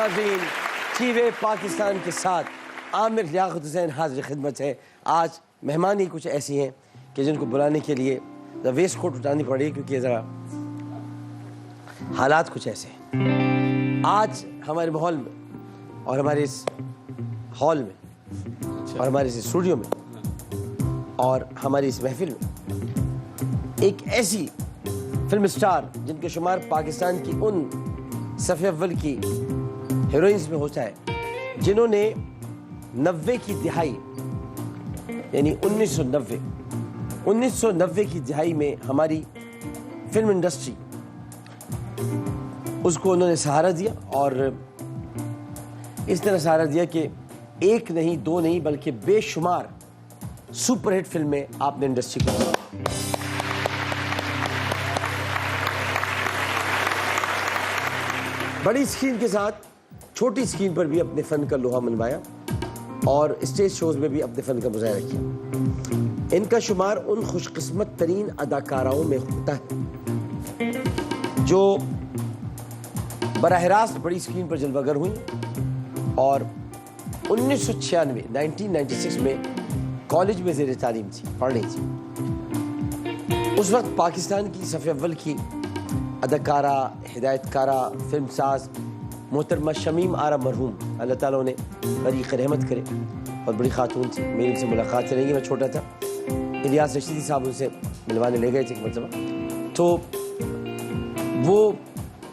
नाज़रीन, चीवे पाकिस्तान के साथ आमिर लियाकत हुसैन हाजिर खिदमत है। आज मेहमान ही कुछ ऐसी हैं कि जिनको बुलाने के लिए वेस्ट कोट उठानी पड़ी, क्योंकि ज़रा हालात कुछ ऐसे हैं। आज हमारे माहौल में और हमारे इस हॉल में और हमारे इस स्टूडियो में और हमारी इस महफिल में एक ऐसी फिल्म स्टार जिनके शुमार पाकिस्तान की उन सफ़े अव्वल की हीरोइंस में होता है जिन्होंने 90 की दिहाई यानी 1990 की दिहाई में हमारी फिल्म इंडस्ट्री उसको उन्होंने सहारा दिया, और इस तरह सहारा दिया कि एक नहीं दो नहीं बल्कि बेशुमार सुपरहिट फिल्में आपने इंडस्ट्री को दी। बड़ी स्क्रीन के साथ छोटी स्क्रीन पर भी अपने फन का लोहा मनवाया और स्टेज शोज में भी अपने फन का मुजाहरा किया। इनका शुमार उन खुशकिस्मत तरीन अदाकाराओं में होता है जो बराह रास्त बड़ी स्क्रीन पर जलवागर हुई और 1996 में कॉलेज में ज़ेर तालीम थी, पढ़ रही थी। उस वक्त पाकिस्तान की सफ़े अव्वल की अदाकारा, हिदायतकारा, फिल्मसाज मोहतरमा शमीम आरा मरहूम, अल्लाह ताला उन्हें बरीक़ रहमत करे, और बड़ी खातून थी। मेरी उनसे मुलाकात चलेंगी, मैं छोटा था। इलियास रशीदी साहब उनसे मिलवाने ले गए थे एक मरतबा, तो वो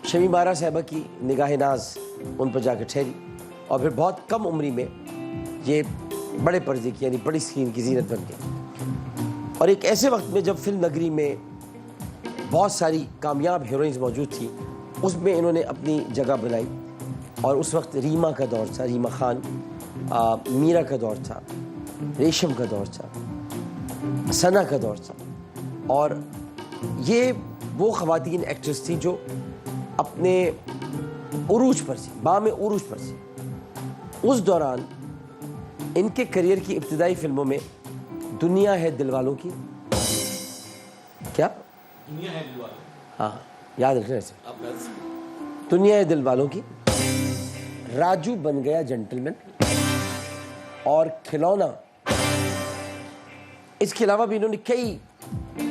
शमीम आरा साहिबा की निगाह नाज उन पर जाकर ठहरी, और फिर बहुत कम उम्री में ये बड़े पर्दे की यानी बड़ी स्क्रीन की जीनत बन गई। और एक ऐसे वक्त में जब फिल्म नगरी में बहुत सारी कामयाब हीरोइंस मौजूद थी, उसमें इन्होंने अपनी जगह बनाई। और उस वक्त रीमा का दौर था, रीमा खान, मीरा का दौर था, रेशम का दौर था, सना का दौर था, और ये वो ख़वातीन एक्ट्रेस थी जो अपने उरूज पर थी, बाम उरूज पर थी। उस दौरान इनके करियर की इब्तिदाई फिल्मों में दुनिया है दिलवालों की, क्या दुनिया है दिलवालों, हाँ याद रखना ऐसे, दुनिया है दिलवालों की, राजू बन गया जेंटलमैन और खिलौना। इसके अलावा भी इन्होंने कई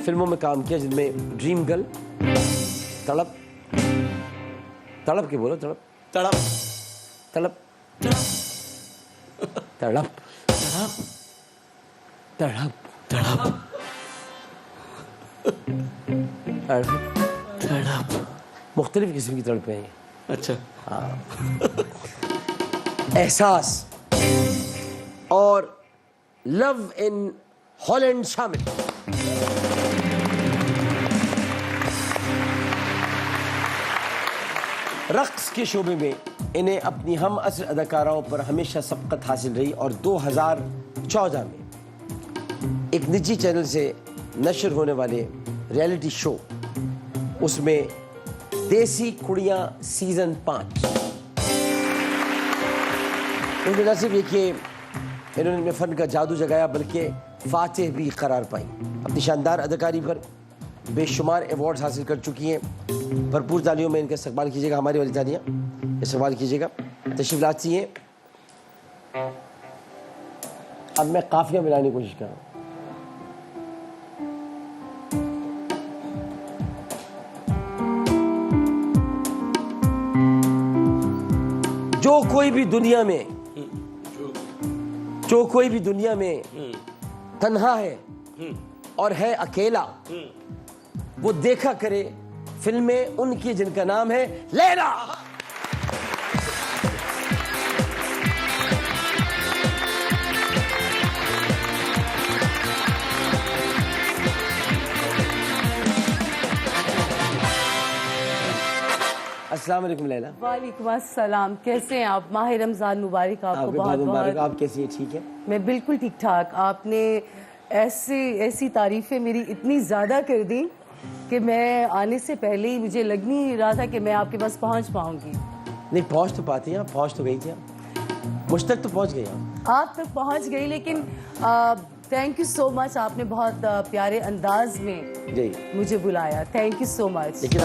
फिल्मों में काम किया, जिनमें ड्रीम गर्ल, तड़प, तड़प के बोलो, तड़प, तड़प, तड़प, तड़प, तड़प, तड़प, तड़प, तड़प, मुख्तलिफ किस्म की तड़पें हैं। अच्छा, हाँ। एहसास और लव इन हॉलैंड शामिल। रक्स के शोबे में इन्हें अपनी हम असर अदाकाराओं पर हमेशा सबकत हासिल रही, और 2014 में एक निजी चैनल से नशर होने वाले रियलिटी शो, उसमें देसी कुड़ियाँ सीजन 5, उनमें न सिर्फ ये कि इन्होंने फ़न का जादू जगाया बल्कि फातिह भी करार पाई। अपनी शानदार अदाकारी पर बेशुमार अवार्ड्स हासिल कर चुकी हैं। भरपूर तालियों में इनका इस्तकबाल कीजिएगा, हमारी वाली तालियाँ इस्तेमाल कीजिएगा। तशरीफ लाती हैं। अब मैं काफिया मिलाने की कोशिश कर रहा हूँ। जो कोई भी दुनिया में तन्हा है और है अकेला, वो देखा करे फिल्में उनकी जिनका नाम है लैला। अस्सलाम वालेकुम लैला। वालेकुम अस्सलाम, कैसे हैं आप? माह रमज़ान मुबारक आपको। बहुत मुबारक। आप कैसी हैं? ठीक है, मैं बिल्कुल ठीक ठाक। आपने ऐसी तारीफें मेरी इतनी ज़्यादा कर दी कि मैं आने से पहले ही मुझे लग नहीं रहा था कि मैं आपके पास पहुंच पाऊंगी। नहीं, पहुंच तो पाती हैं आप, पहुंच तो गई थी आप, मुझ तक तो पहुंच गई आप तक पहुंच गई, लेकिन थैंक यू सो मच। आपने बहुत प्यारे अंदाज में जी मुझे बुलाया, थैंक यू सो मच। लेकिन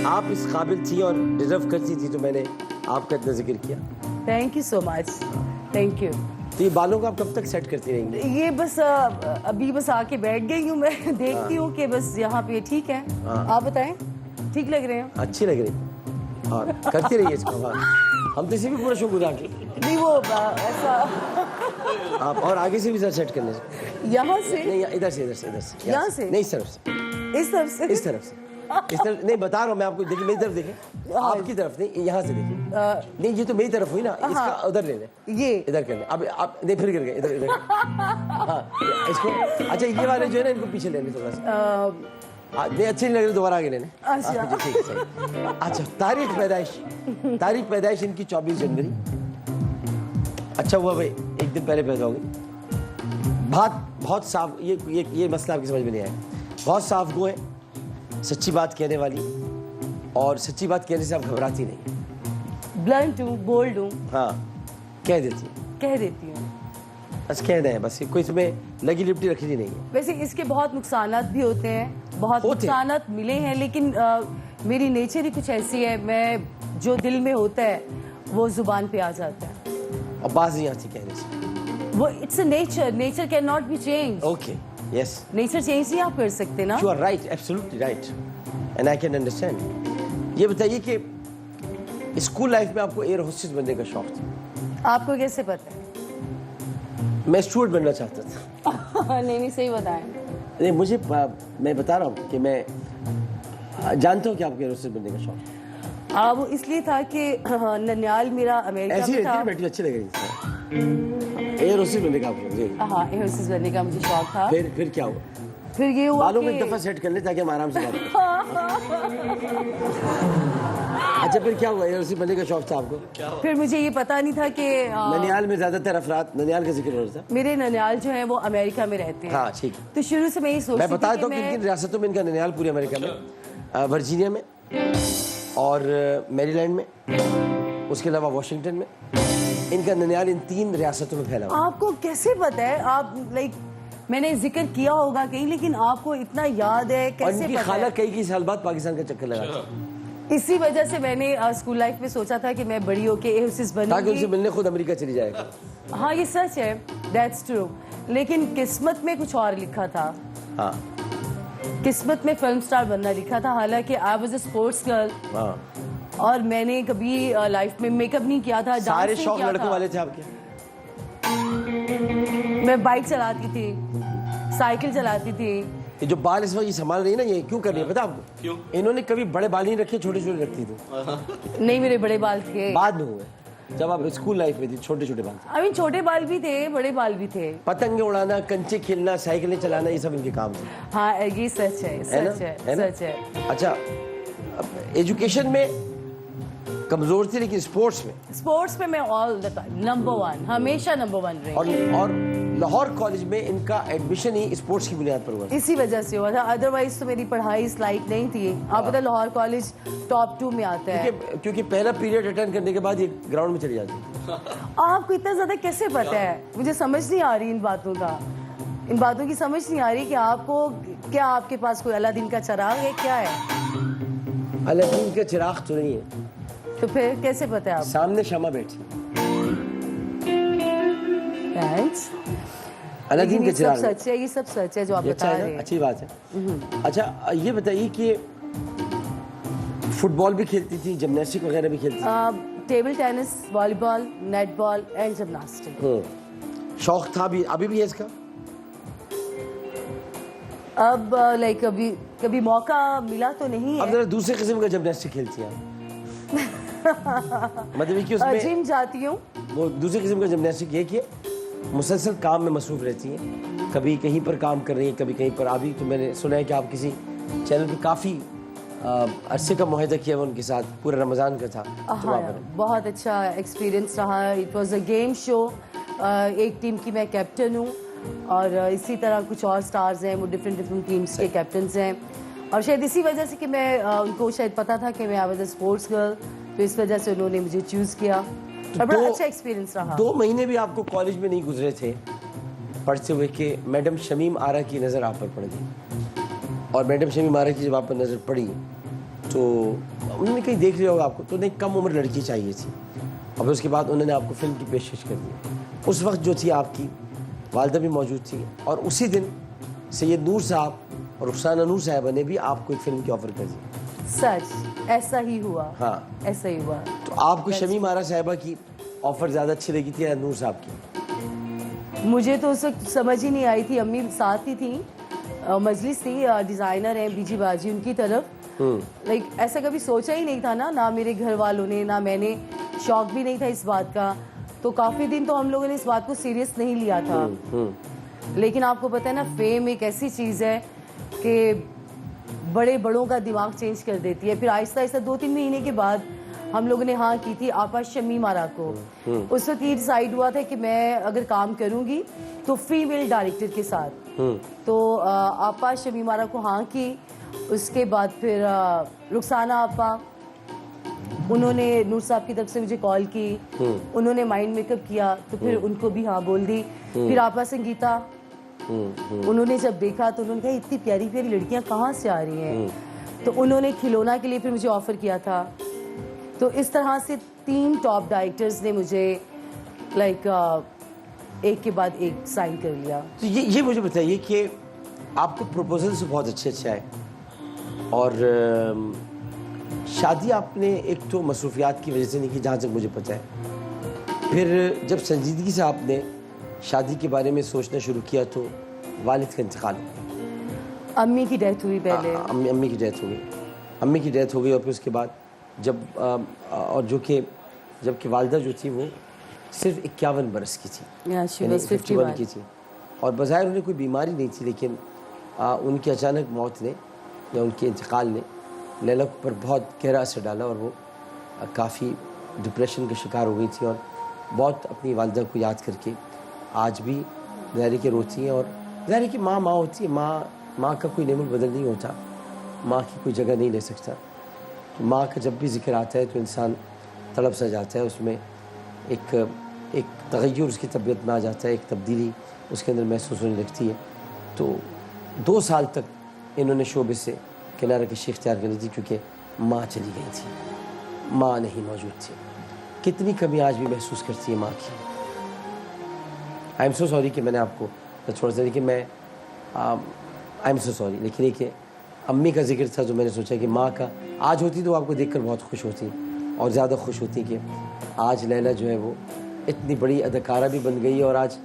आप इस काबिल थी और डिजर्व करती थी, तो मैंने आपका इतना जिक्र किया। Thank you so much, thank you. तो ये बालों को आप कब तक सेट करती रहेंगी? ये बस अभी बस आके बैठ गई हूँ मैं। देखती हूँ कि बस यहाँ पे ठीक है। आप बताएं, ठीक लग रहे हैं? अच्छी लग रही। हाँ, करती रहिए इसको। हाँ, हम तो इसी भी पूरा शौक उदा के नहीं वो ऐसा आप और आगे से भी सर सेट करने से। यहाँ से नहीं, इधर से, इधर से, इधर से। यहाँ से? नहीं, इस तरफ से, इस तरफ से, इस तरफ से, इस तरफ नहीं, बता रहा हूँ मैं आपको। देखिए मेरी तरफ देखें, आपकी तरफ नहीं, यहाँ से देखिए। नहीं, ये तो मेरी तरफ हुई ना, इसका उधर ले लें, ये इधर कर लें। अब आप नहीं, फिर गिर गए, इधर इधर। हाँ, इसको अच्छा, ये वाले जो है ना, इनको पीछे लेने थोड़ा सा। नहीं, अच्छे नहीं लग रहे, दोबारा आगे लेने। अच्छा। ठीक है, सही। अच्छा, तारीख पैदाइश इनकी 24 जनवरी। अच्छा हुआ भाई एक दिन पहले पैदा हो गई। बहुत साफ, ये मसला आपकी समझ में नहीं आया। बहुत साफ गो है, सच्ची बात कहने वाली, और सच्ची बात कहने से आप घबराती नहीं। ब्लंट हूँ, बोल्ड हूँ। हाँ, कह देती है। कह देती हूँ, बस कह दें, बस कोई इसमें लगी लिपटी रखी नहीं है। वैसे इसके बहुत नुकसानात भी होते हैं, बहुत नुकसानात मिले हैं, लेकिन मेरी नेचर ही कुछ ऐसी है, मैं जो दिल में होता है वो जुबान पे आ जाता है। और बात नहीं आती कहने से। वो it's a nature can not be change. Okay, yes, nature change नहीं आप कर सकते ना। You are right, absolutely right, and I can understand. ये बताइए कि स्कूल लाइफ में आपको एयर होस्टेस बनने का शौक था? आपको कैसे पता है? मैं स्टूडेंट बनना चाहता था। नहीं सही बताएं। नहीं, मुझे मैं बता रहा हूँ कि मैं जानता हूँ कि आपको एयर होस्टेस बनने का शौक है। वो इसलिए था कि ननियाल मेरा अमेरिका ऐसी में था। बैठी अच्छी लग रही थी। एयर होस्टेस बनने का आपको? जी। हाँ, एयर होस्टेस बनने का मुझे शौक था। फिर क्या हुआ? फिर ये हुआ बालों कि में एक दफा सेट कर ले ताकि हम आराम से बात करें। अच्छा, फिर क्या हुआ? एयर होस्टेस बनने का शौक था आपको? फिर मुझे ये पता नहीं था कि ननियाल में ज्यादातर अफराद, ननियाल का जिक्र हो रहा था। मेरे ननियाल जो है वो अमेरिका में रहते हैं। हाँ, ठीक है। तो शुरू से मैं ये सोचती मैं बता थी देता हूँ कि किन रियासतों में इनका ननियाल पूरे अमेरिका में, वर्जीनिया में और मैरीलैंड में, उसके अलावा वाशिंगटन में। इनका ननियाल इन 3 रियासतों में फैला हुआ। आपको कैसे पता है? आप लाइक मैंने जिक्र किया होगा कहीं, लेकिन आपको इतना याद है और कैसे इनकी पता खाला है? कई साल बाद पाकिस्तान का चक्कर लगाती, इसी वजह से मैंने स्कूल लाइफ में सोचा था कि मैं बड़ी होके एयर होस्टेस ताकि उनसे बनूंगी। मिलने खुद अमेरिका चली जाएगा। हाँ, ये सच है, दैट्स ट्रू। लेकिन किस्मत में कुछ और लिखा था। हाँ, किस्मत में फिल्म स्टार बनना लिखा था। हालांकि I was a sports girl, हाँ। और मैंने कभी लाइफ में मेकअप नहीं किया था, डांस सारे नहीं शौक किया लड़कों था। वाले थे आपके? मैं बाइक चलाती थी, साइकिल चलाती थी। ये जो बाल इस वक्त ये संभाल रही है ना, ये क्यों कर रही है पता आपको? क्यों? इन्होंने कभी बड़े बाल नहीं रखे, छोटे छोटे रखती थी। नहीं, मेरे बड़े बाल थे। बाद में हुए, जब आप स्कूल लाइफ में थी, छोटे छोटे बाल थे। आई मीन छोटे बाल भी थे, बड़े बाल भी थे। पतंगे उड़ाना, कंचे खेलना, साइकिलें चलाना, ये सब इनके काम थे। हाँ, ये सच है, ना? सच है ना? सच है। अच्छा, एजुकेशन में कमजोर थी, लेकिन स्पोर्ट्स में मैं ऑल द टाइम नंबर 1, हमेशा नंबर 1 रही। और लाहौर कॉलेज में इनका एडमिशन ही स्पोर्ट्स की बुनियाद पर हुआ। इसी वजह से हुआ था, अदरवाइज तो मेरी पढ़ाई इस लायक नहीं थी। आप पता लाहौर कॉलेज टॉप 2 में आता है। क्योंकि पहला पीरियड अटेंड करने के बाद ये ग्राउंड में चली जाती। आपको इतना ज्यादा कैसे पता है? मुझे समझ नहीं आ रही इन बातों की समझ नहीं आ रही कि आपको क्या, आपके पास कोई अलादीन का चिराग है, क्या है? अलादीन का चिराग तो नहीं है। तो फिर कैसे पता है आप? सामने शमा बैठी। थैंक्स। अलादीन का चिराग सच है, ये सब सच है जो आप बता रहे हैं। अच्छी बात है। अच्छा, ये बताइए कि फुटबॉल भी खेलती थी, जिम्नास्टिक वगैरह भी खेलती थी? Table tennis, volleyball, netball and gymnastic. शौक था भी, अभी भी है इसका? अब लाइक कभी मौका मिला तो नहीं है। अब जरा दूसरे किस्म का जिम्नास्टिक खेलती हैं? मतलब कि उसमें जिम जाती हूँ। वो दूसरे किस्म का जिम्नास्टिक ये कि मुसलसल काम में मसरूफ रहती हैं, कभी कहीं पर काम कर रही हैं, कभी कहीं पर। अभी तो मैंने सुना है कि आप किसी चैनल पे काफ़ी अरसे का मुआहदा किया हुआ उनके साथ, पूरा रमज़ान का था। हाँ, बहुत अच्छा एक्सपीरियंस रहा। It was a game show. एक टीम की मैं कैप्टन हूँ, और इसी तरह कुछ और स्टार्स हैं, वो डिफरेंट टीम्स के कैप्टन्स हैं। और शायद इसी वजह से कि मैं उनको शायद पता था कि मैं I was a sports girl, तो इस वजह से उन्होंने मुझे चूज़ किया। और बड़ा अच्छा एक्सपीरियंस रहा। 2 महीने भी आपको कॉलेज में नहीं गुजरे थे पढ़ते हुए कि मैडम शमीम आरा की नज़र आप पर पड़ गई। और मैडम शमीम आरा की जब आप पर नज़र पड़ी तो उन्होंने कहीं देख लिया होगा आपको, तो नहीं कम उम्र लड़की चाहिए थी, और फिर उसके बाद उन्होंने आपको फिल्म की पेशकश कर दी। उस वक्त जो थी आपकी वालदा भी मौजूद थी, और उसी दिन सैयद नूर साहब और रुखसाना नूर साहिबा ने भी आपको एक फिल्म की ऑफ़र कर दी। सच ऐसा ही हुआ। हाँ, ऐसा ही हुआ। तो आपको शमीम आरा साहिबा की ऑफ़र ज़्यादा अच्छी लगी थी या नूर साहब की? मुझे तो उस वक्त समझ ही नहीं आई थी, अम्मी साथ ही थी, मजलिस थी, डिज़ाइनर हैं बीजी बाजी उनकी तरफ। लाइक ऐसा कभी सोचा ही नहीं था ना मेरे घर वालों ने, ना मैंने, शौक भी नहीं था इस बात का। तो काफ़ी दिन तो हम लोगों ने इस बात को सीरियस नहीं लिया था। लेकिन आपको पता है ना, फेम एक ऐसी चीज़ है कि बड़े बड़ों का दिमाग चेंज कर देती है। फिर आहिस्ता आहिस्ता 2-3 महीने के बाद हम लोगों ने हाँ की थी आपा शमीम आरा को। उस वक्त ये डिसाइड हुआ था कि मैं अगर काम करूंगी तो फीमेल डायरेक्टर के साथ। तो आपा शमीम आरा को हाँ की। उसके बाद फिर रुखसाना आपा, उन्होंने नूर साहब की तरफ से मुझे कॉल की, उन्होंने माइंड मेकअप किया, तो फिर उनको भी हाँ बोल दी। फिर आपा संगीता, उन्होंने जब देखा तो उन्होंने कहा इतनी प्यारी प्यारी लड़कियां कहाँ से आ रही हैं। तो उन्होंने खिलौना के लिए फिर मुझे ऑफर किया था। तो इस तरह से 3 टॉप डायरेक्टर्स ने मुझे लाइक एक के बाद एक साइन कर लिया। तो ये मुझे बताइए कि आपको प्रपोजल्स बहुत अच्छे आए, और शादी आपने एक तो मसरूफियात की वजह से नहीं की जहाँ तक मुझे पता है। फिर जब संजीदगी से आपने शादी के बारे में सोचना शुरू किया तो वालिद का इंतकाल हो गया, अम्मी की डेथ हुई पहले। अम्मी की डेथ हो गई, अम्मी की डेथ हो गई। और फिर उसके बाद जब और जबकि वालदा जो थी वो सिर्फ 51 बरस की थी, यानी 51 की थी, और बज़ाहिर उन्हें कोई बीमारी नहीं थी, लेकिन उनकी अचानक मौत ने या उनके इंतकाल ने लैला पर बहुत गहरा असर डाला, और वो काफ़ी डिप्रेशन का शिकार हो गई थी, और बहुत अपनी वालदा को याद करके आज भी ज़ाहिर के रोती हैं। और ज़ाहिर कि माँ होती है, माँ का कोई नेमुल बदल नहीं होता, माँ की कोई जगह नहीं ले सकता। तो माँ का जब भी जिक्र आता है तो इंसान तड़प सा जाता है, उसमें एक तगय्युर उसकी तबीयत में आ जाता है, एक तब्दीली उसके अंदर महसूस होने लगती है। तो 2 साल तक इन्होंने शोबे से किनारा कशी इख्तियार कर ली थी, क्योंकि माँ चली गई थी, माँ नहीं मौजूद थी। कितनी कमी आज भी महसूस करती है माँ की। आई एम सो सॉरी कि मैंने आपको थोड़ा सा, लेकिन मैं आई एम सो सॉरी, लेकिन एक अम्मी का जिक्र था जो मैंने सोचा कि माँ का आज होती तो आपको देखकर बहुत खुश होती, और ज़्यादा खुश होती कि आज लैला जो है वो इतनी बड़ी अदाकारा भी बन गई है, और आज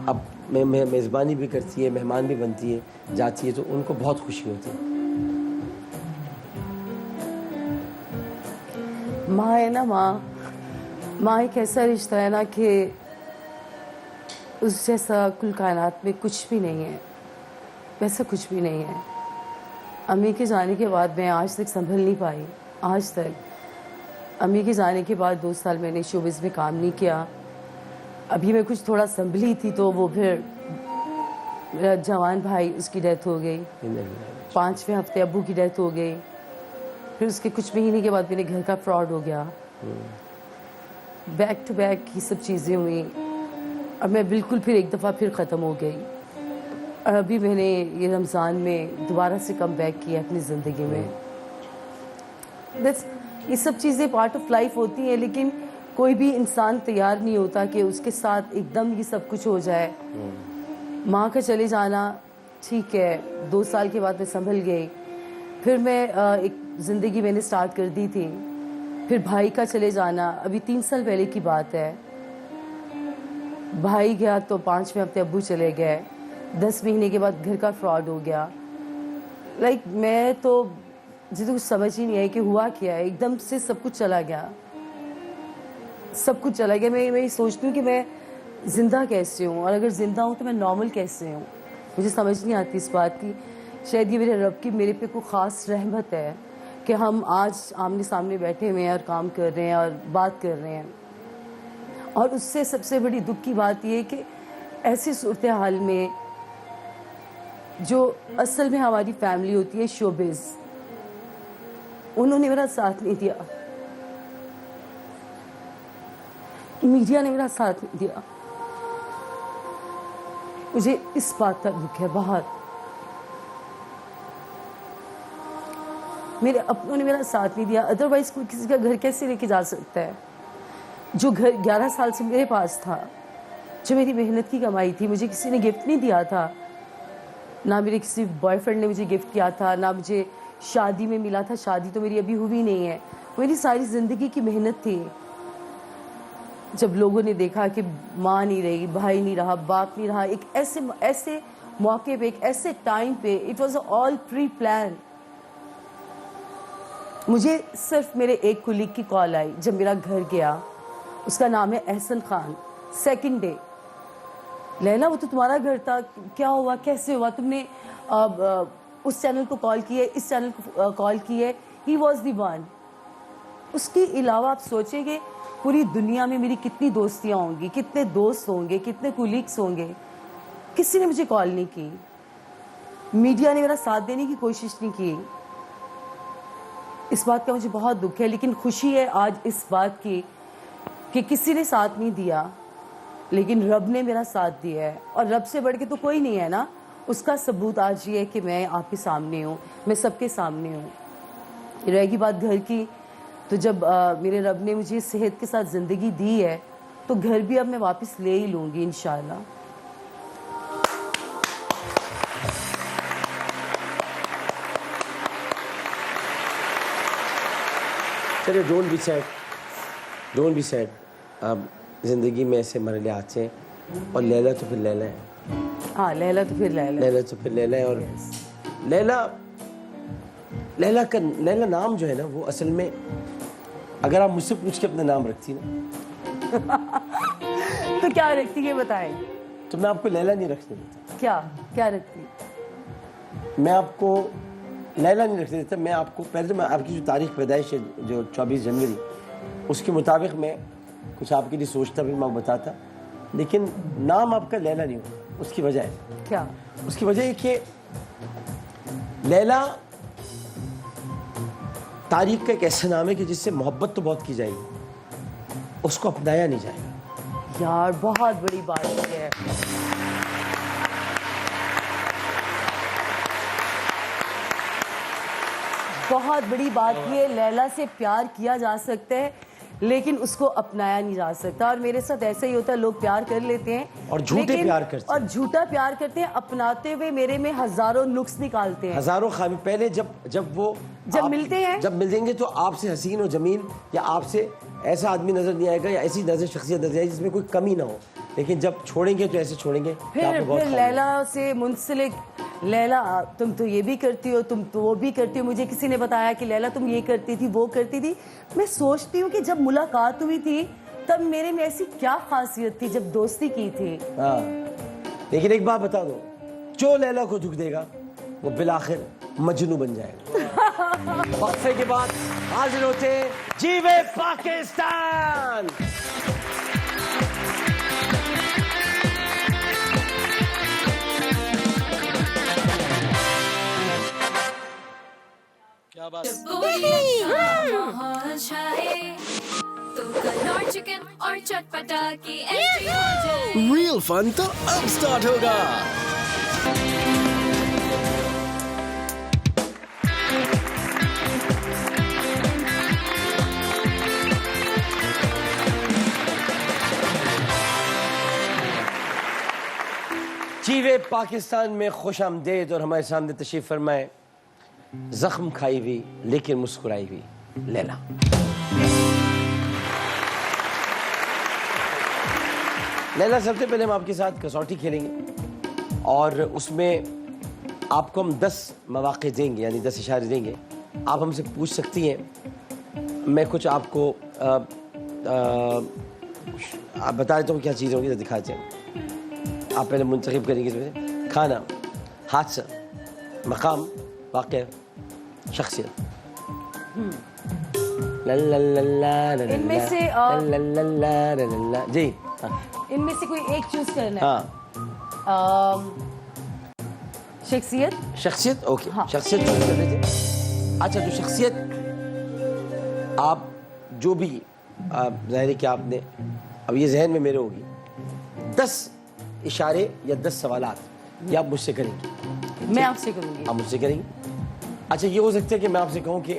अब मेज़बानी भी करती है, मेहमान भी बनती है, जाती है, तो उनको बहुत खुशी होती है। माँ है ना, माँ एक ऐसा रिश्ता है ना कि उस जैसा कुल कायनात में कुछ भी नहीं है, वैसा कुछ भी नहीं है। अम्मी के जाने के बाद मैं आज तक संभल नहीं पाई, आज तक। अम्मी के जाने के बाद 2 साल मैंने शोबिज़ में काम नहीं किया। अभी मैं कुछ थोड़ा संभली थी तो वो फिर मेरा जवान भाई, उसकी डेथ हो गई, 5वें हफ्ते अब्बू की डेथ हो गई। फिर उसके कुछ महीने के बाद मेरे घर का फ्रॉड हो गया। बैक टू बैक ये सब चीज़ें हुई, अब मैं बिल्कुल फिर एक दफ़ा फिर ख़त्म हो गई। और अभी मैंने ये रमज़ान में दोबारा से कम बैक किया अपनी ज़िंदगी में। बस ये सब चीज़ें पार्ट ऑफ लाइफ होती हैं, लेकिन कोई भी इंसान तैयार नहीं होता कि उसके साथ एकदम ये सब कुछ हो जाए। माँ का चले जाना ठीक है, 2 साल के बाद मैं संभल गई। फिर मैं एक ज़िंदगी मैंने स्टार्ट कर दी थी। फिर भाई का चले जाना अभी 3 साल पहले की बात है। भाई गया तो 5वें हफ्ते अब्बू चले गए। 10 महीने के बाद घर का फ्रॉड हो गया। लाइक मैं तो जिसे कुछ समझ ही नहीं आई कि हुआ क्या है, एकदम से सब कुछ चला गया, सब कुछ चला गया। मैं सोचती हूँ कि मैं ज़िंदा कैसे हूँ, और अगर ज़िंदा हूँ तो मैं नॉर्मल कैसे हूँ। मुझे समझ नहीं आती इस बात की। शायद ये मेरे रब की मेरे पे कोई ख़ास रहमत है कि हम आज आमने सामने बैठे हुए हैं और काम कर रहे हैं और बात कर रहे हैं। और उससे सबसे बड़ी दुख की बात ये है कि ऐसी सूरत हाल में जो असल में हमारी फैमिली होती है शोबिज़, उन्होंने मेरा साथ नहीं दिया, मीडिया ने मेरा साथ नहीं दिया। मुझे इस बात का दुख है बहुत। मेरे अपनों ने मेरा साथ नहीं दिया, अदरवाइज कोई किसी का घर कैसे लेके जा सकता है। जो घर 11 साल से मेरे पास था, जो मेरी मेहनत की कमाई थी, मुझे किसी ने गिफ्ट नहीं दिया था। ना मेरे किसी बॉयफ्रेंड ने मुझे गिफ्ट किया था, ना मुझे शादी में मिला था। शादी तो मेरी अभी हुई नहीं है। मेरी सारी ज़िंदगी की मेहनत थी। जब लोगों ने देखा कि माँ नहीं रही, भाई नहीं रहा, बाप नहीं रहा, एक ऐसे मौके पे, एक ऐसे टाइम पे, it was all pre plan. मुझे सिर्फ मेरे एक कुलीग की कॉल आई जब मेरा घर गया। उसका नाम है एहसन खान। सेकंड डे, लैला वो तो तुम्हारा घर था, क्या हुआ, कैसे हुआ, तुमने उस चैनल को कॉल की है, इस चैनल को कॉल की है। He was the one. उसके अलावा आप सोचेंगे पूरी दुनिया में मेरी कितनी दोस्तियां होंगी, कितने दोस्त होंगे, कितने कुलीग्स होंगे, किसी ने मुझे कॉल नहीं की। मीडिया ने मेरा साथ देने की कोशिश नहीं की। इस बात का मुझे बहुत दुख है, लेकिन खुशी है आज इस बात की कि किसी ने साथ नहीं दिया, लेकिन रब ने मेरा साथ दिया है। और रब से बढ़ के तो कोई नहीं है ना। उसका सबूत आज ये है कि मैं आपके सामने हूँ, मैं सबके सामने हूँ। रहेगी बात घर की, तो जब मेरे रब ने मुझे सेहत के साथ ज़िंदगी दी है, तो घर भी अब मैं वापस ले ही लूँगी इंशाल्लाह। चलिए, डोंट बी सैड। अब ज़िंदगी में ऐसे मरहले आते हैं, और लैला तो फिर लैला है। हाँ, लैला तो फिर लैला, लैला तो फिर लैला है। और लैला नाम जो है ना, वो असल में अगर आप मुझसे पूछ के अपना नाम रखती ना तो क्या रखती है बताएं? तो मैं आपको लैला नहीं रखने देता। क्या रखती? मैं आपको लैला नहीं रखने देता। मैं आपको पहले तो मैं आपकी जो तारीख पैदाइश है, जो 24 जनवरी, उसके मुताबिक मैं कुछ आपके लिए सोचता भी, मैं बताता, लेकिन नाम आपका लैला नहीं होगा। उसकी वजह है क्या? उसकी वजह है कि लैला तारीख का एक ऐसा नाम है कि जिससे मोहब्बत तो बहुत की जाएगी, उसको अपनाया नहीं जाएगा। यार बहुत बड़ी बात है। बहुत बड़ी बात ये, लैला से प्यार किया जा सकता है, लेकिन उसको अपनाया नहीं जा सकता। और मेरे साथ ऐसा ही होता है, लोग प्यार कर लेते हैं और झूठे प्यार करते हैं, और झूठा प्यार करते हैं, अपनाते हुए मेरे में हजारों नुक्स निकालते हैं, हजारों खामी। पहले जब मिलते हैं, जब मिलेंगे तो आपसे हसीन और जमील, या आपसे ऐसा आदमी नजर नहीं आएगा, या ऐसी नजर शख्सियत नजर आएगी जिसमें कोई कमी ना हो। लेकिन जब छोड़ेंगे तो ऐसे छोड़ेंगे। फिर लैला से मुंसलिक, लैला तुम तो ये भी करती हो, तुम तो वो भी करती हो। मुझे किसी ने बताया कि लैला तुम ये करती थी, वो करती थी। मैं सोचती हूँ कि जब मुलाकात हुई थी तब मेरे में ऐसी क्या खासियत थी जब दोस्ती की थी। हाँ, लेकिन एक बात बता दो, जो लैला को दुख देगा वो बिलाखिर मजनू बन जाएगा। वक्फे के बाद हाजिर होते हैं जीवे पाकिस्तान। क्या बात? चिकन और चटपटा की एंट्री हो जाए। रियल फन तो अब स्टार्ट होगा। जीवे पाकिस्तान में खुश आमदेद। और हमारे सामने तशरीफ फरमाए जख्म खाई हुई लेकिन मुस्कुराई हुई लैला। लैला, सबसे पहले हम आपके साथ कसौटी खेलेंगे और उसमें आपको हम 10 मौके देंगे, यानी 10 इशारे देंगे। आप हमसे पूछ सकती हैं। मैं कुछ आपको आप बता देता हूँ क्या चीज़ होगी तो दिखाते हैं। आप पहले मुंतखब करेंगे इसमें खाना, हादसा, मकाम, वाक़या, शख्सियत। इनमें से जी, इनमें से कोई एक चूज करना है। हाँ, शख्सियत। ओके। हाँ। शख्सियत चूज कर लीजिए। अच्छा, तो शख्सियत आप जो भी ज़ाहिर है कि आपने अब ये जहन में मेरे होगी 10 इशारे या 10 सवालात ये आप मुझसे करेंगी। मैं आपसे करूंगी। आप मुझसे करेंगी। अच्छा, ये हो सकता है कि मैं आपसे कहूँ कि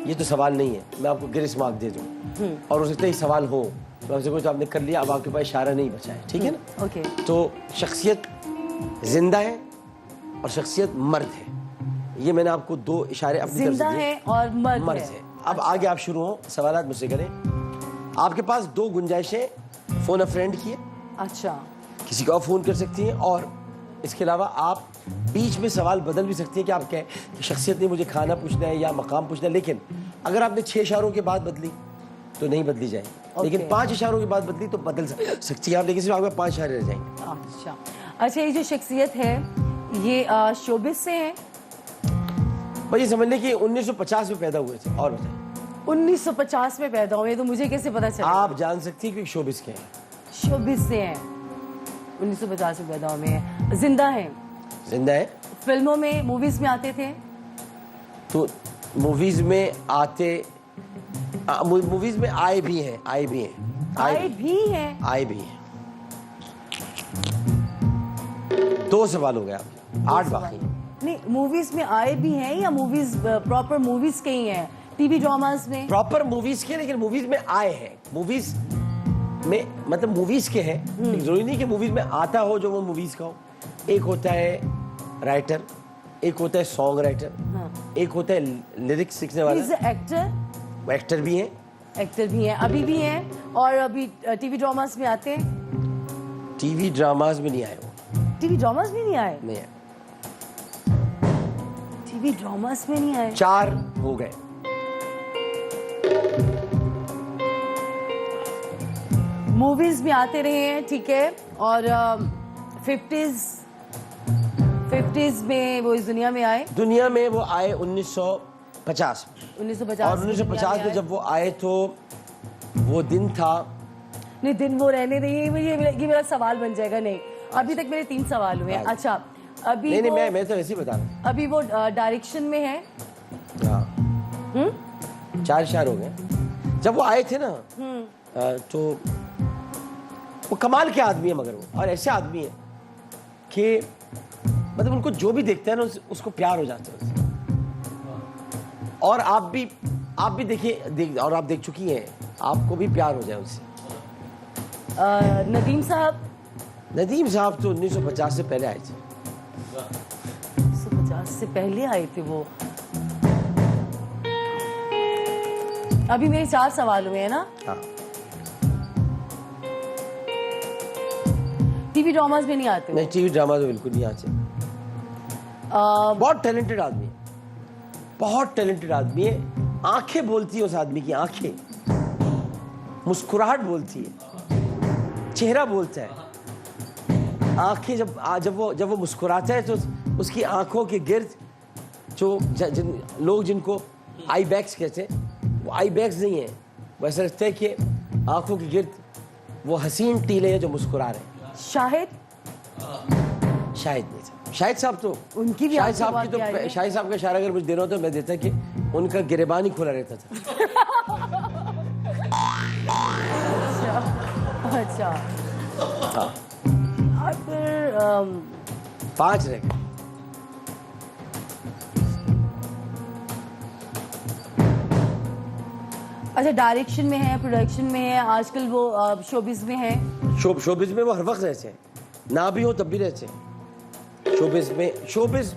ये तो सवाल नहीं है, मैं आपको ग्रेस मार्क दे दूँ, और हो सकता है ये सवाल हो तो आपसे कुछ आपने कर लिया, अब आपके पास इशारा नहीं बचा है, ठीक है ना? ओके। तो शख्सियत जिंदा है और शख्सियत मर्द है, ये मैंने आपको 2 इशारे अपनी तरफ से जिंदा दिए। है और मर्द मर्द है। अब आगे आप शुरू हो, सवालात मुझसे करें। आपके पास 2 गुंजाइशें, फोन अ फ्रेंड की है, अच्छा, किसी को और फोन कर सकती हैं, और इसके अलावा आप बीच में सवाल बदल भी सकती हैं कि आप कहें कि शख्सियत नहीं, मुझे खाना पूछना है या मकाम पूछना है, लेकिन अगर आपने 6 इशारों के बाद बदली तो नहीं बदली जाएगी, लेकिन 5 इशारों के बाद बदली तो बदल सकती है आप, लेकिन सिर्फ आपके 5 इशारे रह जाएंगे। अच्छा। अच्छा, ये जो शख्सियत है ये शोबिस से है? भाई ये समझ लें कि 1950 में पैदा हुए थे। और बताएं, 1950 में पैदा हुए, तो मुझे कैसे पता चला? आप जान सकती हैं कि शोबिस के हैं। शोबिस से हैं, 1950 में पैदा हुए हैं, जिंदा हैं, जिंदा है, फिल्मों में, मूवीज में आते थे? तो मूवीज में आते, मूवीज में आए भी हैं, आए भी हैं। आए भी हैं। 2 सवाल हो गए आपके, 8 बाकी। नहीं, मूवीज में आए भी हैं या मूवीज प्रॉपर मूवीज के ही हैं? टीवी ड्रामास में? प्रॉपर मूवीज के, लेकिन मूवीज में आए हैं, मूवीज में मतलब मूवीज के हैं, लेकिन जरूरी नहीं कि मूवीज में आता हो जो वो मूवीज का हो। एक होता है राइटर, एक होता है सॉन्ग राइटर, एक होता है लिरिक्स लिखने वाला। एक्टर? वो एक्टर भी हैं, एक्टर भी हैं, अभी भी हैं, और अभी टीवी ड्रामास में आते हैं? टीवी ड्रामाज में नहीं आए वो। टीवी ड्रामास में नहीं आए? नहीं आए। टीवी ड्रामास में नहीं आए। 4 हो गए। मूवीज में आते रहे हैं, ठीक है, और 50s में वो इस दुनिया में आए? दुनिया में वो आए 1950 में। 1950 और 1950 में जब वो आए तो वो दिन था। नहीं, दिन वो रहने देंगे, ये मेरा सवाल बन जाएगा। नहीं, अभी तक मेरे 3 सवाल हुए हैं। अच्छा, अभी नहीं, मैं तो ऐसे ही बता रहा हूँ। अभी वो डायरेक्शन में है? हाँ, 4 इशारे हो गए। जब वो आए थे ना, तो वो कमाल के आदमी है, मगर वो और ऐसे आदमी है कि मतलब उनको जो भी देखता है ना उसको प्यार हो जाता है। और आप भी देखिए, और आप देख चुकी हैं, आपको भी प्यार हो जाए उससे। नदीम साहब? नदीम साहब तो 1950 से पहले आए थे। 1950 से पहले आए थे वो। अभी मेरे 4 सवाल हुए हैं ना? हाँ। टीवी ड्रामास में नहीं आते? नहीं, टीवी ड्रामा तो बिल्कुल नहीं आते। बहुत टैलेंटेड आदमी है, बहुत टैलेंटेड आदमी है। आंखें बोलती है उस आदमी की, आंखें, मुस्कुराहट बोलती है, चेहरा बोलता है। आंखें जब वो मुस्कुराता है तो उसकी आंखों के गिर्द जो लोग जिनको आई बैग्स कहते हैं, वो आई बैग्स नहीं है, वो ऐसा लगता है कि आंखों के गिर्द वो हसीन टीले हैं जो मुस्कुरा रहे हैं। शाहिद? शाहिद नहीं था। शाहिद साहब तो उनकी भी शाहिद साहब की तो शाहिद साहब का इशारा अगर मुझे देना होता तो मैं देता कि उनका गिरेबान ही खुला रहता था। अच्छा। हाँ। और फिर 5 रह गए। अच्छा, डायरेक्शन में है, प्रोडक्शन में है, आजकल वो शोबिज में है? शोबिज में वो हर वक्त रहते हैं, ना भी हो तब भी रहते हैं। शोबिज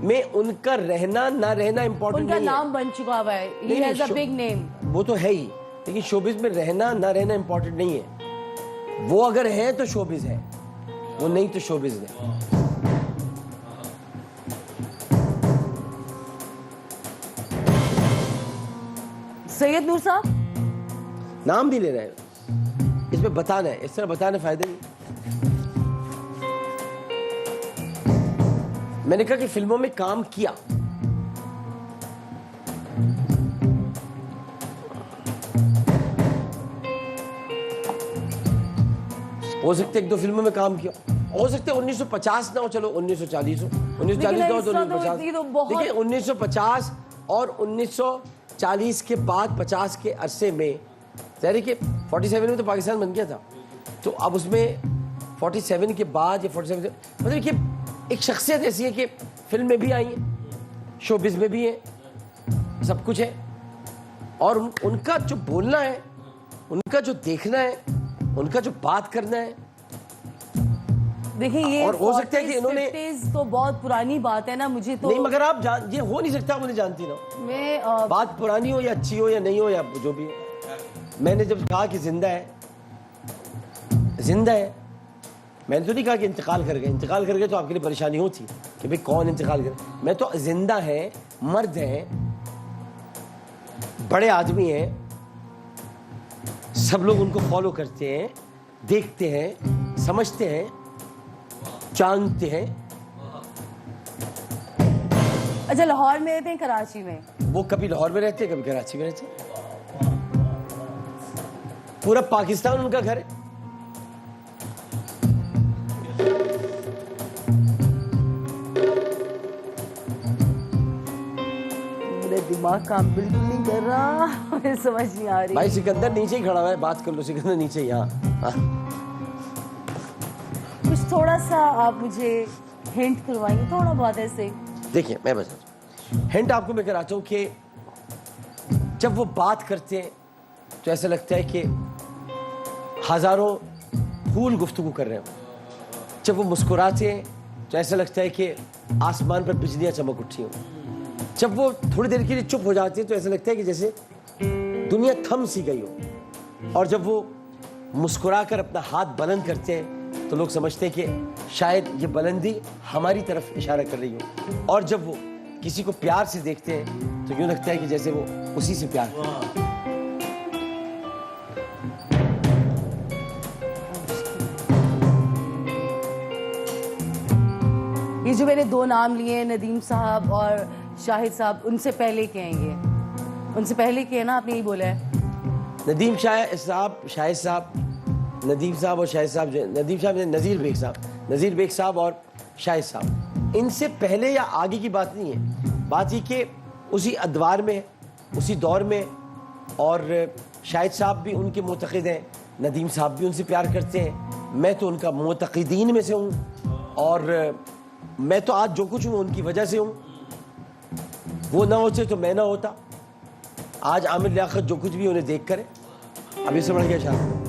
में उनका रहना ना रहना इम्पोर्टेंट नहीं है। उनका नाम बन चुका हुआ है, he has a big name। वो तो है ही, लेकिन शोबिज में रहना ना रहना इम्पोर्टेंट नहीं है। वो अगर है तो शोबिज है, वो नहीं तो शोबिज नहीं। सैयद नूर साहब? नाम भी ले रहे हैं, इसमें बताना है, इस तरह बताने फायदे नहीं। मैंने कहा कि फिल्मों में काम किया। हो सकते 1-2 फिल्मों में काम किया, हो सकते 1950 ना हो, चलो 1940 हो, 1940 ना हो तो 1950। देखिए 1950 और 1940 के बाद 50 के अरसे में, यानी कि 47 में तो पाकिस्तान बन गया था, तो अब उसमें 47 के बाद या 47 मतलब कि एक शख्सियत ऐसी है कि फिल्म में भी आई है, शोबिज़ में भी है, सब कुछ है। और उनका जो बोलना है, उनका जो देखना है, उनका जो बात करना है, देखिए ये और हो सकता है कि इन्होंने 50s तो बहुत पुरानी बात है ना, मुझे तो नहीं, मगर आप ये हो नहीं सकता, मुझे जानती ना मैं बात पुरानी हो या अच्छी हो या नहीं हो या जो भी हो। मैंने जब कहा कि जिंदा है, जिंदा है, मैंने तो नहीं कहा कि इंतकाल कर गए। इंतकाल कर गए तो आपके लिए परेशानी होती कि भाई कौन इंतकाल करे। मैं तो जिंदा है, मर्द है, बड़े आदमी हैं, सब लोग उनको फॉलो करते हैं, देखते हैं, समझते हैं, जानते हैं। अच्छा, लाहौर में रहते हैं, कराची में? वो कभी लाहौर में रहते हैं, कभी कराची में रहते हैं। पूरा पाकिस्तान उनका घर है। मेरा दिमाग काम बिल्कुल नहीं कर रहा, मुझे समझ नहीं आ रही। भाई सिकंदर नीचे ही खड़ा हुआ है, बात कर लो सिकंदर नीचे ही। हाँ, कुछ थोड़ा सा आप मुझे हिंट करवाएंगे, थोड़ा बहुत ऐसे? देखिए मैं बता रहा हूं, हिंट आपको मैं कराता हूँ कि जब वो बात करते हैं तो ऐसा लगता है कि हजारों फूल गुफ्तगू कर रहे हो। जब वो मुस्कुराते हैं तो ऐसा लगता है कि आसमान पर बिजलियां चमक उठी हों। जब वो थोड़ी देर के लिए चुप हो जाते हैं तो ऐसा लगता है कि जैसे दुनिया थम सी गई हो। और जब वो मुस्कुराकर अपना हाथ बुलंद करते हैं तो लोग समझते हैं कि शायद ये बुलंदी हमारी तरफ इशारा कर रही हो। और जब वो किसी को प्यार से देखते हैं तो यूं लगता है कि जैसे वो उसी से प्यार कर रहे हैं। ये जो मैंने दो नाम लिए हैं, नदीम साहब और शाहिद साहब, उनसे पहले के हैं ये? उनसे पहले के है ना, आपने यही बोला है? नदीम साहब, शाहिद साहब, नदीम साहब और शाहिद साहब, जो नदीम साहब ने नज़ीर बेग साहब और शाहिद साहब, इनसे पहले या आगे की बात नहीं है। बात ये कि उसी अदवार में, उसी दौर में, और शाहिद साहब भी उनके मुतक़िद हैं, नदीम साहब भी उनसे प्यार करते हैं। मैं तो उनका मुतक़िदीन में से हूँ और मैं तो आज जो कुछ हूँ उनकी वजह से हूँ। वो ना होते तो मैं ना होता। आज आमिर लियाकत जो कुछ भी उन्हें देख कर है। अब इससे बढ़ गया शायद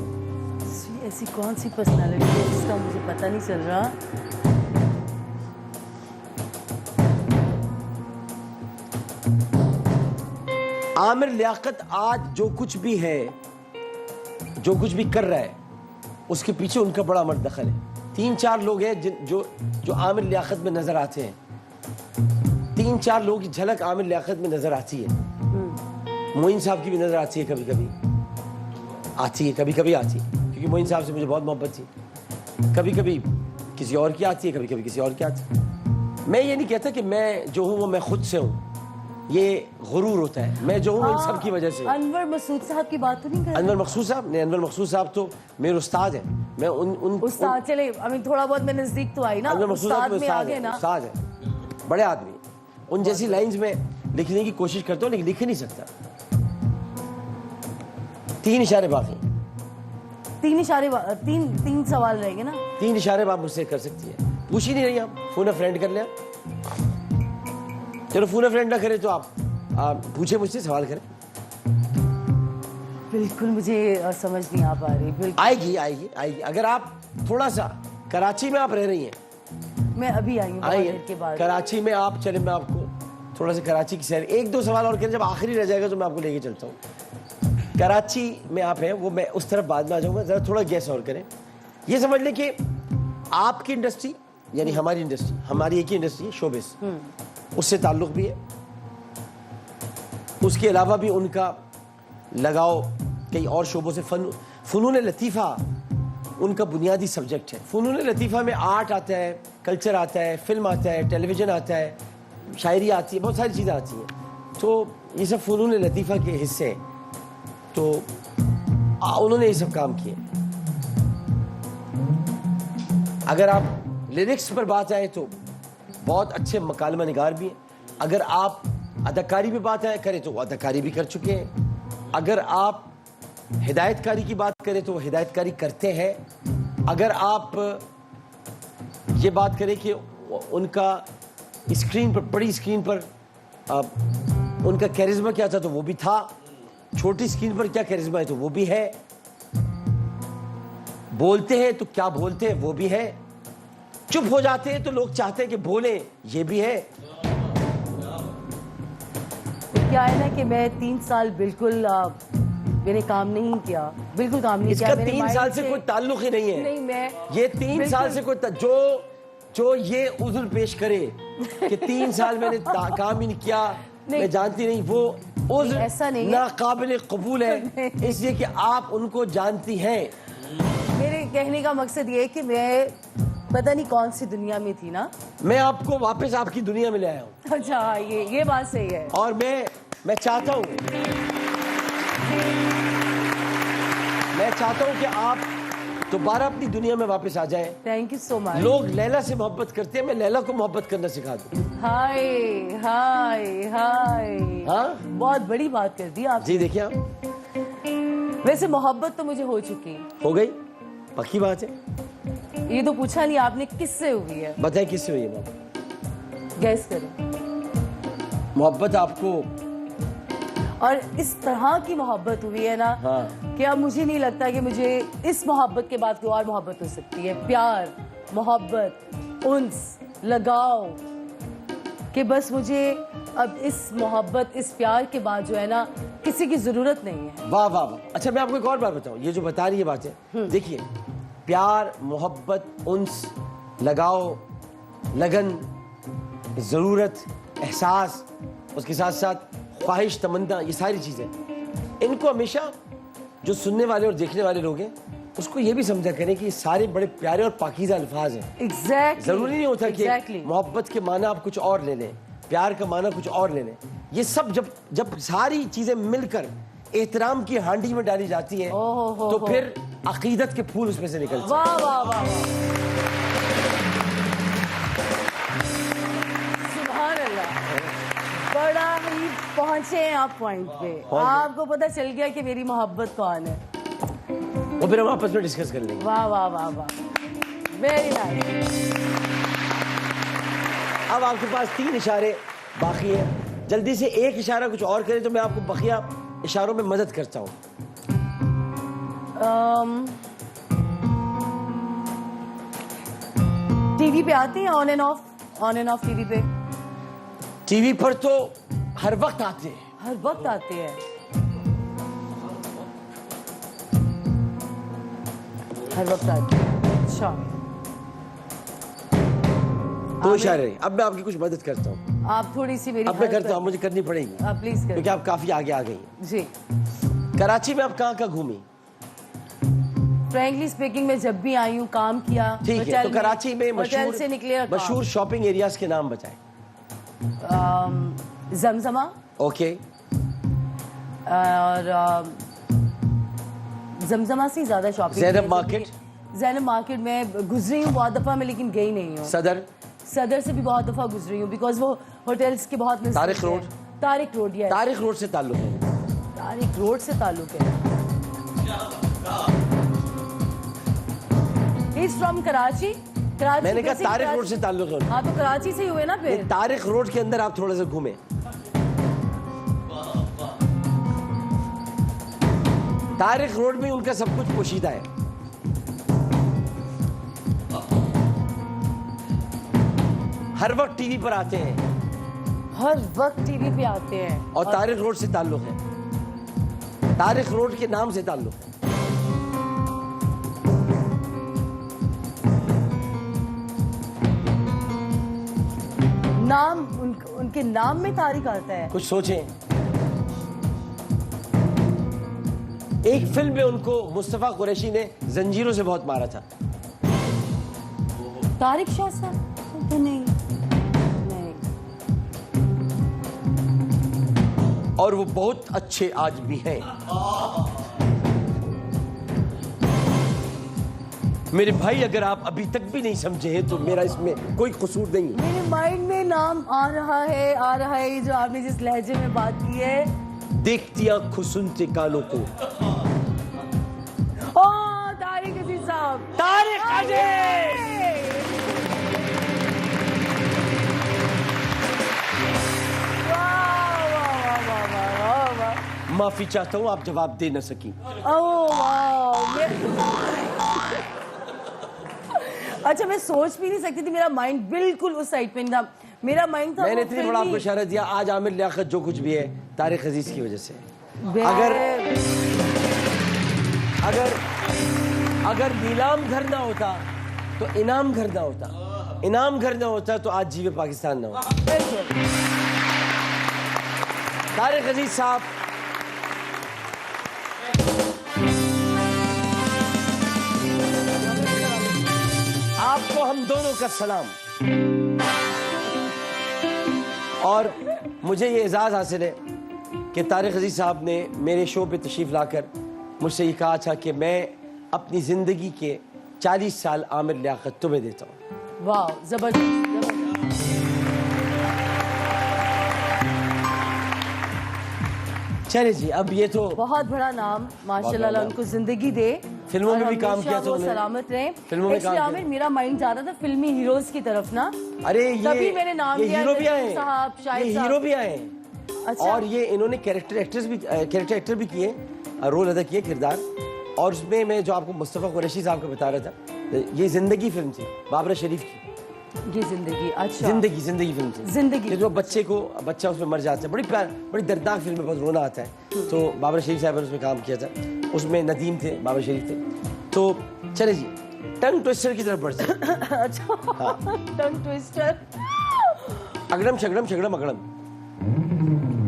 ऐसी कौन सी पर्सनालिटी है जिसका मुझे पता नहीं चल रहा? आमिर लियाकत आज जो कुछ भी है, जो कुछ भी कर रहा है, उसके पीछे उनका बड़ा मर्द दखल है। 3-4 लोग हैं जो आमिर लियाकत में नजर आते हैं। 3-4 लोगों की झलक आमिर लियाकत में नजर आती है। मोइन साहब की भी नजर आती है, कभी कभी आती है, कभी कभी आती है, क्योंकि मोइन साहब से मुझे बहुत मोहब्बत थी। कभी कभी किसी और की आती है, कभी कभी किसी और की आती है। मैं ये नहीं कहता कि मैं जो हूँ वो मैं खुद से हूँ, ये गुरूर होता है। मैं जो हूँ इन सब की वजह से। अनवर मसूद साहब की बात तो नहीं कर रहे? अनवर मकसूद साहब ने, अनवर मकसूद साहब तो मेरे उस्ताद हैं। मैं उन उस्ताद, चले थोड़ा बहुत मैं नजदीक तो आई ना, अनवर मकसूद साहब में आगे ना, उस्ताद है, बड़े आदमी। उन जैसी लाइंस में लिखने की कोशिश करता हूँ लेकिन लिख ही नहीं सकता। 3 इशारे बाकी। 3 इशारे, 3 सवाल रहेंगे ना? 3 इशारे आप मुझसे कर सकती है। पूछ ही नहीं रही आप, फोन फ्रेंड कर लिया। चलो फोन फ्रेंड ना करें तो आप पूछे मुझसे, सवाल करें। बिल्कुल मुझे समझ नहीं आ पा रही। बिल्कुल आएगी आएगी आएगी। अगर आप थोड़ा सा, कराची में आप रह रही हैं, मैं अभी आई हूँ के बाद। कराची में आप चले, मैं आपको थोड़ा सा कराची की सैर, 1-2 सवाल और करें, जब आखिरी रह जाएगा तो मैं आपको लेके चलता हूँ। कराची में आप हैं, वो मैं उस तरफ बाद में आ जाऊंगा, जरा थोड़ा गैस और करें। ये समझ लें कि आपकी इंडस्ट्री यानी हमारी इंडस्ट्री, हमारी एक ही इंडस्ट्री है, शोबिस, उससे ताल्लुक भी है। उसके अलावा भी उनका लगाव कई और शोबों से। फ़नून लतीफ़ा उनका बुनियादी सब्जेक्ट है। फ़नून लतीफ़ा में आर्ट आता है, कल्चर आता है, फिल्म आता है, टेलीविज़न आता है, शायरी आती है, बहुत सारी चीज़ें आती हैं। तो ये सब फ़नून लतीफ़ा के हिस्से हैं। तो उन्होंने ये सब काम किए। अगर आप लिरिक्स पर बात आए तो बहुत अच्छे मकालमा निगार भी हैं। अगर आप अदाकारी पे बात आए करें तो वो अदाकारी भी कर चुके हैं। अगर आप हिदायतकारी की बात करें तो वो हिदायतकारी करते हैं। अगर आप ये बात करें कि उनका स्क्रीन पर, बड़ी स्क्रीन पर अब उनका कैरिज्मा क्या था तो वो भी था, छोटी स्क्रीन पर क्या कैरिज्मा है तो वो भी है, बोलते हैं तो क्या बोलते हैं वो भी है, चुप हो जाते हैं तो लोग चाहते हैं कि बोले, ये भी है। क्या है ना कि मैं 3 साल बिल्कुल मैंने काम नहीं किया, बिल्कुल काम नहीं इसका किया। मेरे 3 mind साल से कोई ताल्लुक ही नहीं है। नहीं, मैं ये 3 साल से कोई जो ये उज़्र पेश करे कि 3 साल मैंने काम ही नहीं किया, मैं जानती नहीं, वो उज़्र ऐसा नहीं है। नाकाबिल कबूल है, इसलिए कि आप उनको जानती हैं। मेरे कहने का मकसद ये है कि मैं पता नहीं कौन सी दुनिया में थी ना। मैं आपको वापस आपकी दुनिया में ले आया हूँ अच्छा, ये बात सही है। और मैं चाहता हूँ कि आप दोबारा अपनी दुनिया में वापस आ जाएं। Thank you so much. लोग लैला से मोहब्बत करते हैं, मैं लैला को मोहब्बत करना सिखा दूं। हाय हाय हाय, हाँ बहुत बड़ी बात कर दी आप। जी, देखिए आप, वैसे मोहब्बत तो मुझे हो चुकी, हो गई, पक्की बात है। ये तो पूछा नहीं आपने किससे हुई है, बताएं किससे हुई है मोहब्बत? गैस करो। मोहब्बत आपको, और इस तरह की मोहब्बत हुई है ना, हाँ। कि अब मुझे नहीं लगता कि मुझे इस मोहब्बत के बाद कोई और मोहब्बत हो सकती है। प्यार, मोहब्बत, उन्स, लगाव, कि बस मुझे अब इस मोहब्बत, इस प्यार के बाद जो है ना, किसी की जरूरत नहीं है। वाह वाह वाह। अच्छा, मैं आपको एक और बात बताऊं, ये जो बता रही है बातें, देखिए, प्यार, मोहब्बत, उन्स, लगाव, लगन, जरूरत, एहसास, उसके साथ साथ ख्वाहिश, तमन्ना, ये सारी चीजें, इनको हमेशा जो सुनने वाले और देखने वाले लोग हैं उसको ये भी समझा करें कि ये सारे बड़े प्यारे और पाकीज़ा अल्फाज हैं। Exactly. जरूरी नहीं होता कि Exactly. मोहब्बत के माना आप कुछ और ले लें, प्यार का माना कुछ और ले लें। ये सब जब सारी चीजें मिलकर एहतराम की हांडी में डाली जाती हैं तो फिर अकीदत के फूल उसमें से निकलते हैं। वाह वाह वाह, सुभान अल्लाह, बड़ा ही पहुंचे हैं आप पॉइंट पे। आपको पता चल गया कि मेरी मोहब्बत कौन है। और फिर हम आपस में डिस्कस कर लेंगे। वाह वाह वाह वाह, वेरी नाइस। अब आपके पास 3 इशारे बाकी हैं, जल्दी से एक इशारा कुछ और करें तो मैं आपको बकिया इशारों में मदद करता हूँ। टीवी पे आते हैं ऑन एंड ऑफ टीवी पे? टीवी पर तो हर वक्त आते हैं। हर वक्त आते हैं, हर वक्त आते हैं। अच्छा, 2 इशारे। अब मैं आपकी कुछ मदद करता हूँ। आप थोड़ी सी मेरी अब मैं करता हूँ, मुझे करनी पड़ेगी। आप प्लीज क्योंकि करें आप काफी आगे आ गई हैं। जी। कराची में आप कहाँ घूमी? फ्रैंकली स्पीकिंग, मैं जब भी आई हूँ काम किया। ठीक है, तो कराची में होटल से निकले मशहूर शॉपिंग एरियाज के नाम बताएं। जमजमा, ओके, और जमजमा से ज्यादा shopping. Zainab market? Zainab market में गुजरी हूँ बहुत दफा मैं, लेकिन गई नहीं हूँ। सदर से भी बहुत दफा गुजरी हूँ, बिकॉज वो होटल्स के बहुत नजदीक तारिक है। Road? Tariq road, yes. Tariq road से ताल्लुक है। तारिक रोड से ताल्लुक है। He's from Karachi. मैंने कहा तारिक रोड से ताल्लुक है। हाँ, तो कराची से ही हुए ना फिर। तारिक रोड के अंदर आप थोड़ा सा घूमे। तारिक रोड में उनका सब कुछ पोशीदा है। हर वक्त टीवी पर आते हैं। हर वक्त टीवी पे आते हैं। और तारिक रोड से ताल्लुक है। तारिक रोड के नाम से ताल्लुक है। नाम, उनके नाम में तारिक आता है। कुछ सोचें। एक फिल्म में उनको मुस्तफा कुरैशी ने जंजीरों से बहुत मारा था। तारिक शाह साहब? तो नहीं। और वो बहुत अच्छे आज भी हैं। मेरे भाई, अगर आप अभी तक भी नहीं समझे हैं तो मेरा इसमें कोई कसूर नहीं है। मेरे माइंड में नाम आ रहा है, ये जो आपने जिस लहजे में बात की है। देखती आंखों सुनते कानों को। ओ, तारिक अजीज साहब। तारिक अजीज! वाह माफी चाहता हूँ, आप जवाब दे न सकी। ओह वाह, अच्छा मैं सोच भी नहीं सकती थी, मेरा माइंड बिल्कुल उस साइड पे नहीं था, मेरा माइंड था मैंने वो इतनी बड़ा आपको फिल्मी- इशारा दिया, आज आमिर लियाकत जो कुछ भी है तारिक अजीज की वजह से। अगर नीलाम घर ना होता तो इनाम घर ना होता, इनाम घर ना होता तो आज जीवे पाकिस्तान ना होता। तारिक अजीज साहब, आपको हम दोनों का सलाम। और मुझे ये एजाज़ हासिल है कि तारिक अजीज साहब ने मेरे शो पे तशरीफ़ लाकर मुझसे ये कहा था कि मैं अपनी ज़िंदगी के 40 साल आमिर लियाकत तुम्हें देता हूँ। वाह जबरदस्त। चले जी, अब ये तो बहुत बड़ा नाम माशाल्लाह, बड़ा उनको जिंदगी दे, फिल्मों में और भी काम हमेशा किया था वो उन्होंने। सलामत रहे। फिल्मों में काम Actually, किया। आमिर, मेरा माइंड जा रहा था फिल्मी हीरोज की तरफ ना, अरे तभी मैंने नाम ये लिया, हीरो भी आए, साहब, शाहिद ये साहब। हीरो भी आए। अच्छा। और ये इन्होंने कैरेक्टर एक्टर भी किए, रोल अदा किए, किरदार। और उसमें मैं जो आपको मुस्तफ़ा कुरैशी साहब का बता रहा था, ये जिंदगी फिल्म थी, बाबरा शरीफ की ये जिंदगी। अच्छा, जिंदगी फिल्म थी। जिंदगी। जो बच्चा उसमें मर जाता है, बड़ी दर्दनाक फिल्म है, बहुत रोना आता है। तो बाबरा शरीफ साहब ने उसमें काम किया था, उसमें नदीम थे, बाबरा शरीफ थे। तो चले जी, टंग ट्विस्टर की तरफ बढ़ जाए। अच्छा, टंग ट्विस्टर। अगड़म शगड़म शगड़म अगड़म,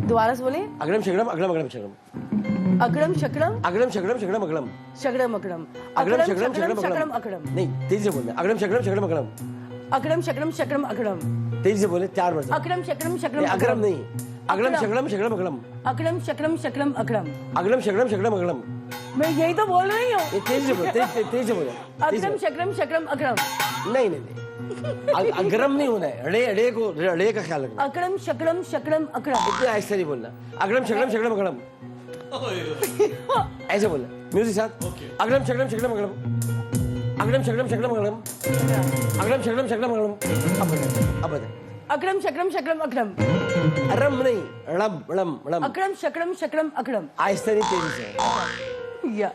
दोबारा से बोले। अगड़म शगड़म अगड़म अगड़म शगड़म, अकड़म शकड़म अगड़म शगड़म शगड़म अगड़म, शकड़म अकड़म, अगड़म शगड़म शकड़म शगड़म शकड़म अगड़म। अकड़म, नहीं, तेजी से बोलना, अगड़म शगड़म शगड़म अगड़म। अकड़म शकड़म शकड़म अकड़म, तेजी से बोले, 4 बार। अकड़म शकड़म शकड़म नहीं, अगड़म नहीं, अगड़म शगड़म शगड़म अगड़म, अकड़म शकड़म शकड़म अकड़म। अगड़म शगड़म शगड़म अगड़म। मैं यही तो बोल रही हूँ। ये तेजी से बोले, तेजी से बोले। अकड़म शकड़म शकड़म अकड़म, नहीं नहीं नहीं, अगरम नहीं होना है, रे का ख्याल रखना। अकड़म शकड़म शकड़म अकड़म। इतना ऐसे नहीं बोलना, अगड़म शगड़म शगड़म अगड़म, ऐसे बोलना म्यूजिक साथ। अगड़म शगड़म शगड़म अगड़म, अगड़म शगड़म शगड़म अगड़म, अगड़म शगड़म शगड़म अगड़म। अब बता अकड़म शकड़म शकड़म अकड़म, रम नहीं, रम रम रम। अकड़म शकड़म शकड़म अकड़म, आहिस्ता नहीं, तेजी से, या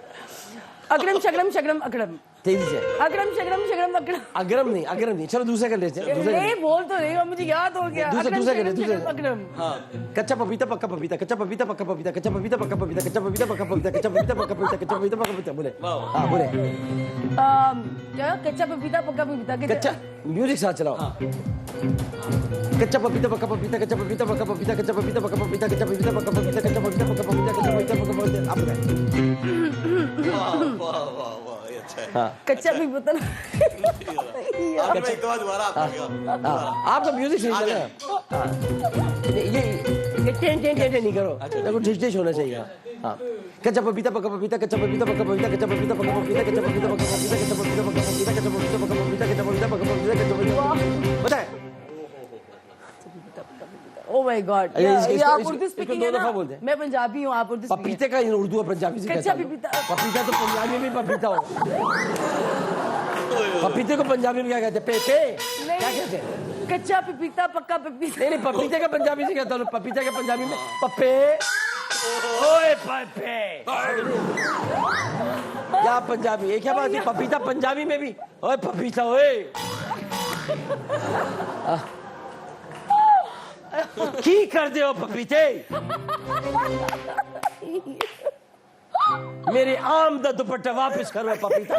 अकड़म शकड़म शकड़म अकड़म, तेजी से। अकड़म शकड़म शकड़म अकड़म। अगरम नहीं, चलो दूसरा कर लेते हैं, दूसरा कर नहीं लेते बोल तो रही हूँ, मुझे याद हो गया। दूसरा- अकड़म दूसरा कर ले, शकड़म दूसरा। शकड़म अकड़म। हैं। कच्चा पपीता पक्का पपीता, कच्चा पपीता पक्का पपीता, कच्चा पपीता पक्का पपीता, कच्चा पपीता पक्का पपीता, कच्चा पपीता पक्का पपीता, कच्चा पपीता पक्का पपीता। बोले, हाँ बोले। क्या कच्चा पपीता पक्का पपीता कच्चा म्यूजिक साथ चलाओ। कच्चा पपीता पक्का पपीता, कच्चा पपीता पक्का पपीता, कच्चा पपीता पक्का पपीता, कच्चा पपीता पक्का पपीता, कच्चा पपीता पक्का पपीता, कच्चा पपीता पक्का पपीता। आप बताएं। हाँ, कच्चा भी पता ना। आपका म्यूजिक सही चला। ये टेन नहीं करो, देखो डिश होना चाहिए। हाँ, कच्चा पपीता पक्का पपीता, कच्चा पपीता पक्का पपीता, कच्चा पपीता पक्का पपीता, कच्चा पपीता पक्का पपीता, कच्चा पपीता पक्का पपीता, कच्चा पपीता पक्का पपीता, कच्चा पपीता पक्का पपीता, कच्चा पपीता। बताए। Oh my God, अरे इसको- ये इसको- आप इसको- उर्दू इसको स्पीकिंग दो है दफा ना? बोलते हैं। मैं पंजाबी हूँ, आप उर्दू speaking पपीते का उर्दू और पंजाबी से क्या कच्चा ताल्लुक? पपीता। पपीता तो पंजाबी में पपीता हो। पपीते को पंजाबी में क्या कहते हैं? पेपे क्या कहते हैं? कच्चा पपीता पक्का पपीता। नहीं, पपीते का पंजाबी से क्या ताल्लुक? पपीते का पंजाबी में पप्पे। ओए पप्पे। क्या पंजाबी? ये क्या बात है? पपीता पंजाबी में भी ओए पपीता ओए। की कर दे हो पपीते? मेरे आम दा दुपट्टा वापस करो पपीता।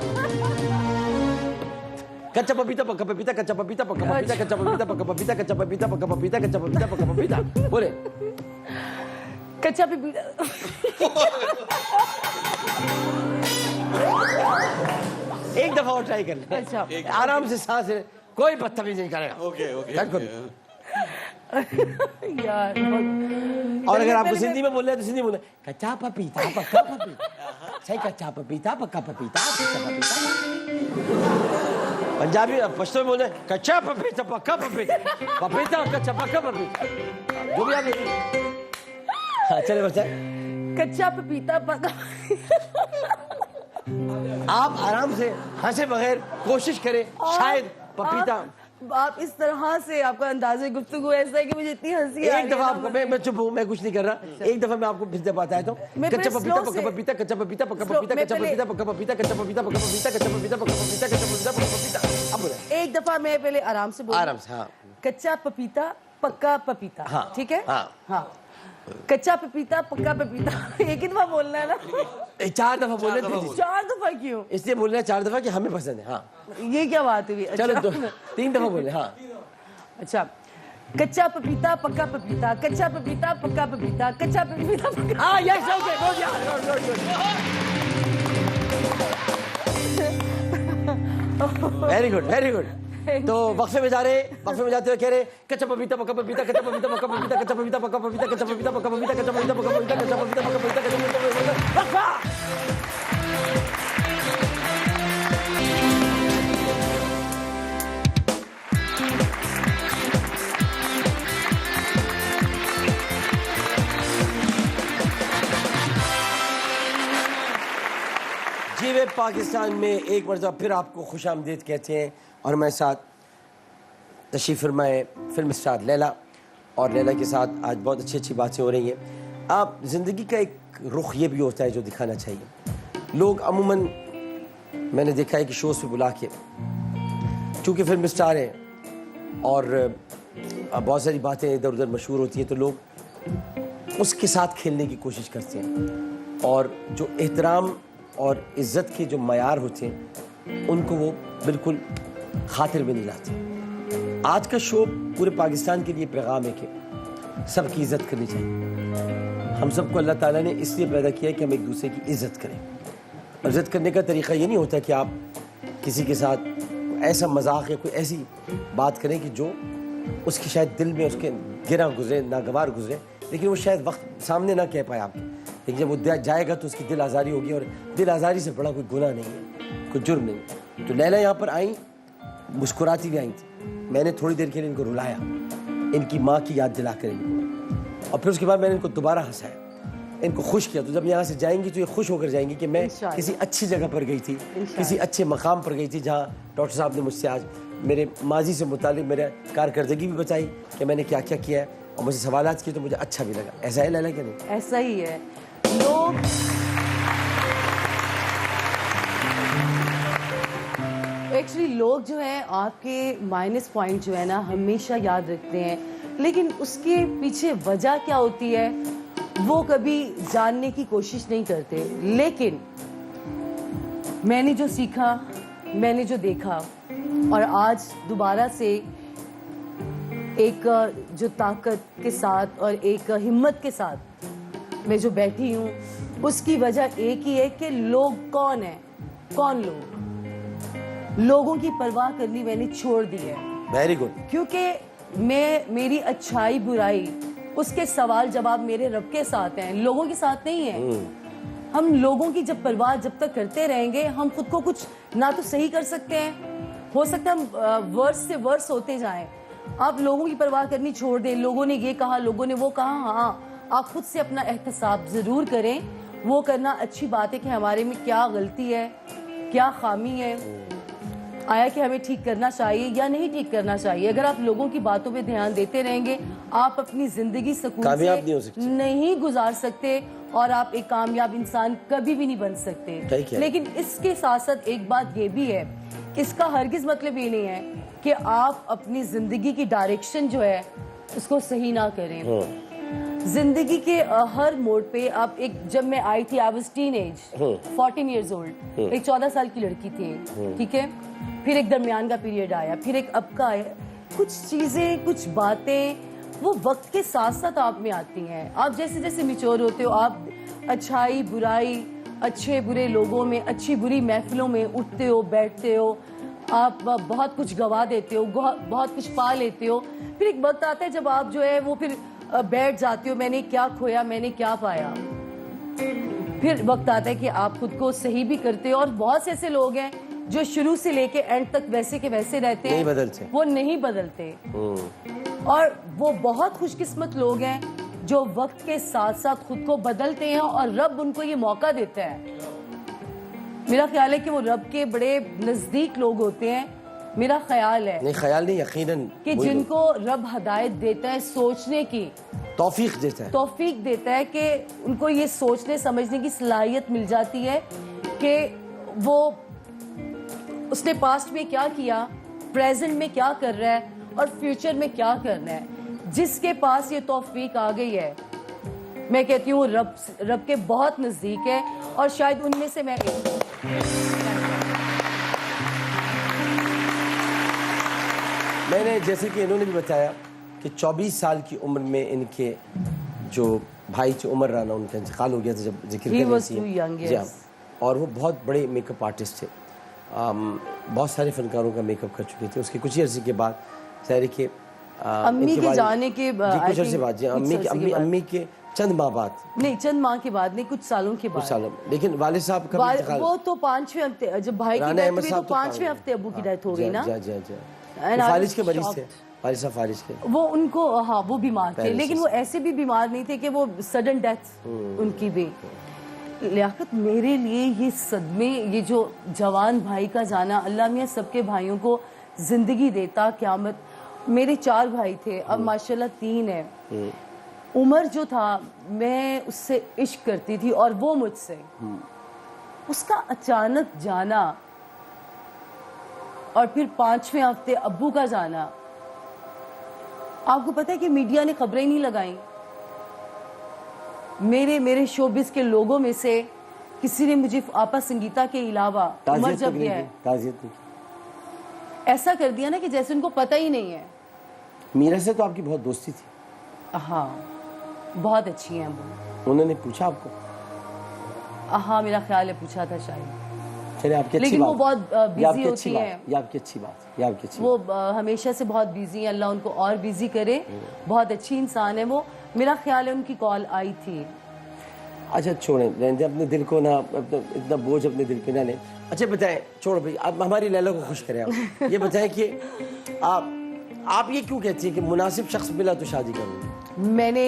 कच्चा पपीता पक्का पपीता, कच्चा पपीता पक्का पपीता, कच्चा पपीता पक्का पपीता, कच्चा पपीता पक्का पपीता, कच्चा पपीता पक्का पपीता। बोले, कच्चा पपीता। एक दफा और ट्राई कर ले। अच्छा। आराम से सांस ले, कोई बदतमीजी नहीं करेगा। ओके यार और अगर आपको सिंधी में बोलना है तो सिंधी बोलना, कच्चा पपीता पक्का पपीता, सही कच्चा पपीता पक्का पपीता, कच्चा पपीता। पंजाबी पश्तो में बोलना, कच्चा पपीता पक्का पपीता, पपीता कच्चा पक्का पपीता, जो भी आप हाँ चले बच्चा। कच्चा पपीता पक्का। आप आराम से हंसे बगैर कोशिश करें, शायद पपीता आप इस तरह से आपका अंदाज़े गुफ्तगू ऐसा है कि मुझे इतनी हंसी आ रही है। एक दफा आपको मैं चुप हूँ, मैं कुछ नहीं कर रहा। एक दफा मैं आपको फिर से बताया तो कच्चा पपीता पक्का पपीता, कच्चा पपीता पक्का पपीता, कच्चा पपीता पक्का पपीता, कच्चा पपीता पक्का पपीता, कच्चा पपीता पक्का पपीता, कच्चा पपीता पक्का पपीता। अब बोले एक दफा मैं पहले आराम से बोलूं। आराम से। हाँ, कच्चा पपीता पक्का पपीता। हाँ, ठीक है। हाँ। हाँ, कच्चा पपीता पक्का पपीता। एक ही दफा बोलना है ना? 4 दफा बोलने थे। 4 दफा क्यों? इसलिए बोल रहे हैं 4 दफा कि हमें पसंद है। हाँ, ये क्या बात हुई? चलो 3 दफा बोले। हाँ, अच्छा, कच्चा पपीता पक्का पपीता, कच्चा पपीता पक्का पपीता, कच्चा पपीता पक्का। हाँ, yes, okay, very good, very good. तो वक्फे में जा रहे, वक्फे में जाते हुए कह रहे कच्चा पपीता पक्का पपीता, कच्चा पपीता पक्का पपीता, कच्चा पपीता पक्का पपीता, कच्चा पपीता पक्का पपीता, कच्चा पपीता पक्का पपीता, कच्चा पपीता पक्का पपीता, कच्चा पपीता पक्का पपीता, वक्फा। जीवे पाकिस्तान में एक मरतबा फिर आपको खुशामदीद कहते हैं और हमारे साथ तशरीफ़ फरमाए फिल्म स्टार लैला, और लैला के साथ आज बहुत अच्छी अच्छी बातें हो रही हैं। आप ज़िंदगी का एक रुख ये भी होता है जो दिखाना चाहिए। लोग अमूमन मैंने देखा है कि शोज़ पे बुला के, चूँकि फिल्म स्टार हैं और बहुत सारी बातें इधर उधर मशहूर होती हैं, तो लोग उसके साथ खेलने की कोशिश करते हैं और जो एहतराम और इज़्ज़त के जो मयार होते हैं उनको वो बिल्कुल खातिर में नहीं लाते। आज का शो पूरे पाकिस्तान के लिए पैगाम है कि सबकी इज़्ज़त करनी चाहिए। हम सबको अल्लाह ताला ने इसलिए पैदा किया है कि हम एक दूसरे की इज़्ज़त करें। और इज़्ज़त करने का तरीका ये नहीं होता कि आप किसी के साथ ऐसा मजाक या कोई ऐसी बात करें कि जो उसके शायद दिल में उसके गिरा गुजरे, नागवार गुजरे, लेकिन वो शायद वक्त सामने ना कह पाए आपके, लेकिन जब वो जाएगा तो उसकी दिल आज़ारी होगी, और दिल आज़ारी से बड़ा कोई गुनाह नहीं है, कोई जुर्म नहीं। तो लैला यहाँ पर आई, मुस्कुराती भी आई थी। मैंने थोड़ी देर के लिए इनको रुलाया, इनकी माँ की याद दिला कर इनको, और फिर उसके बाद मैंने इनको दोबारा हंसाया, इनको खुश किया। तो जब यहाँ से जाएंगी तो ये खुश होकर जाएंगी कि मैं किसी अच्छी जगह पर गई थी, किसी अच्छे मकाम पर गई थी, जहाँ डॉक्टर साहब ने मुझसे आज मेरे माजी से मुतालिक मेरा कारकर्दगी भी बताई कि मैंने क्या क्या किया है, और मुझे सवालात किए तो मुझे अच्छा भी लगा। ऐसा है लैला क्या नहीं? ऐसा ही है। लोग एक्चुअली लोग जो हैं आपके माइनस पॉइंट जो है ना हमेशा याद रखते हैं, लेकिन उसके पीछे वजह क्या होती है वो कभी जानने की कोशिश नहीं करते। लेकिन मैंने जो सीखा, मैंने जो देखा, और आज दोबारा से एक जो ताकत के साथ और एक हिम्मत के साथ मैं जो बैठी हूँ, उसकी वजह एक ही है कि लोग कौन है, कौन लोगों की परवाह करनी मैंने छोड़ दी है। Very good. क्योंकि मेरी अच्छाई बुराई उसके सवाल जवाब मेरे रब के साथ हैं, लोगों के साथ नहीं है। हम लोगों की जब परवाह जब तक करते रहेंगे, हम खुद को कुछ ना तो सही कर सकते हैं, हो सकता है हम वर्स से वर्स होते जाएं। आप लोगों की परवाह करनी छोड़ दें। लोगों ने ये कहा, लोगों ने वो कहा, हाँ आप खुद से अपना एहतसाब जरूर करें। वो करना अच्छी बात है कि हमारे में क्या गलती है, क्या खामी है, आया कि हमें ठीक करना चाहिए या नहीं ठीक करना चाहिए। अगर आप लोगों की बातों पे ध्यान देते रहेंगे, आप अपनी जिंदगी सुकून से नहीं गुजार सकते, और आप एक कामयाब इंसान कभी भी नहीं बन सकते। लेकिन इसके साथ साथ एक बात ये भी है, इसका हरगिज मतलब ये नहीं है कि आप अपनी जिंदगी की डायरेक्शन जो है उसको सही ना करें। जिंदगी के हर मोड़ पे आप जब मैं आई थी, I was teenage, 14 years old, एक 14 साल की लड़की थी, ठीक है। फिर एक दरमियान का पीरियड आया, फिर एक अब का आया। कुछ चीजें, कुछ बातें वो वक्त के साथ साथ आप में आती हैं। आप जैसे जैसे मैच्योर होते हो, आप अच्छाई बुराई, अच्छे बुरे लोगों में, अच्छी बुरी महफिलों में उठते हो, बैठते हो, आप बहुत कुछ गवा देते हो, बहुत कुछ पा लेते हो। फिर एक वक्त आता है जब आप जो है वो फिर बैठ जाते हो, मैंने क्या खोया, मैंने क्या पाया। फिर वक्त आता है कि आप खुद को सही भी करते हो। और बहुत से ऐसे लोग हैं जो शुरू से लेके एंड तक वैसे के वैसे रहते हैं, नहीं बदलते, वो नहीं बदलते। और वो बहुत खुशकिस्मत लोग हैं जो वक्त के साथ साथ खुद को बदलते हैं, और रब उनको ये मौका देता है। मेरा ख्याल है कि वो रब के बड़े नजदीक लोग होते हैं मेरा ख्याल है नहीं ख्याल नहीं, यकीनन कि वही जिनको रब हदायत देता है सोचने की, तौफीक देता है। तौफीक देता है कि उनको ये सोचने समझने की सलाहियत मिल जाती है कि वो उसने पास्ट में क्या किया, प्रेजेंट में क्या कर रहा है और फ्यूचर में क्या करना है। जिसके पास ये तौफीक आ गई है, मैं कहती हूँ रब के बहुत नज़दीक है और शायद उनमें से मैं एक हूँ। मैंने जैसे कि इन्होंने भी बताया कि 24 साल की उम्र में इनके जो भाई थे उमर राना, उनका इंतकाल हो गया था जब जिक्र He कर रही was थी। too young, जी हाँ। yes. और वो बहुत बड़े मेकअप आर्टिस्ट थे, बहुत सारे फनकारों का मेकअप कर चुके थे। उसके कुछ ही अर्से के बाद ज़ाहिर है कि अम्मी इनके के वालिद- जाने के जी, I कुछ अर्से think बाद जी कुछ अम्मी अरसे के बाद। अम्मी के चंद माह बाद, नहीं, चंद माह के बाद नहीं, कुछ सालों के कुछ बाद। सालों, लेकिन वालिद साहब का भी इंतकाल, वो तो 5वें हफ्ते, जब भाई की राना डेथ अहमद हुई तो साहब 5वें हफ्ते अबू की डेथ हो गई ना। जी जी जी। And I फारिज was के मरीज थे, shocked. फारिज साहब फारिज के। वो उनको, हाँ वो बीमार थे, पहले लेकिन से। वो ऐसे भी बीमार नहीं थे कि वो सडन डेथ उनकी भी। लियाकत, मेरे लिए ये सदमे, ये जो जवान भाई का जाना, अल्लाह मियाँ सबके भाइयों को जिंदगी देता क़यामत। मेरे 4 भाई थे, अब माशाल्लाह 3 है। उमर जो था, मैं उससे इश्क करती थी और वो मुझसे। उसका अचानक जाना और फिर 5वें हफ्ते अब्बू का जाना, आपको पता है कि मीडिया ने खबरें नहीं लगाई। मेरे शोबिस के लोगों में से किसी ने मुझे आपा संगीता के अलावा उमर जब गया है ताज़ियत नहीं ऐसा कर दिया ना कि जैसे उनको पता ही नहीं है। की। मीरा से तो आपकी बहुत दोस्ती थी। हाँ, बहुत अच्छी हैं वो। उन्होंने पूछा आपको? हाँ, मेरा ख्याल है पूछा था शायद। चलिए, आपकी अच्छी लेकिन बात, वो बहुत ये आपकी बिजी अच्छी होती बात, हैं। ये आपकी अच्छी बात, ये आपकी अच्छी वो हमेशा से बहुत बिजी हैं, अल्लाह उनको और बिजी करे। बहुत अच्छी इंसान है वो। मेरा ख्याल है उनकी कॉल आई थी। बात। अच्छा छोड़ें, रहने दें, अपने दिल को ना, इतना बोझ अपने दिल पे ना लें। अच्छा बताएं, छोड़ो भाई, आप हमारी लैला को खुश करें। आप ये बताएं कि आप ये क्यों कहती हैं कि मुनासिब शख्स मिला तो शादी करूँगी? मैंने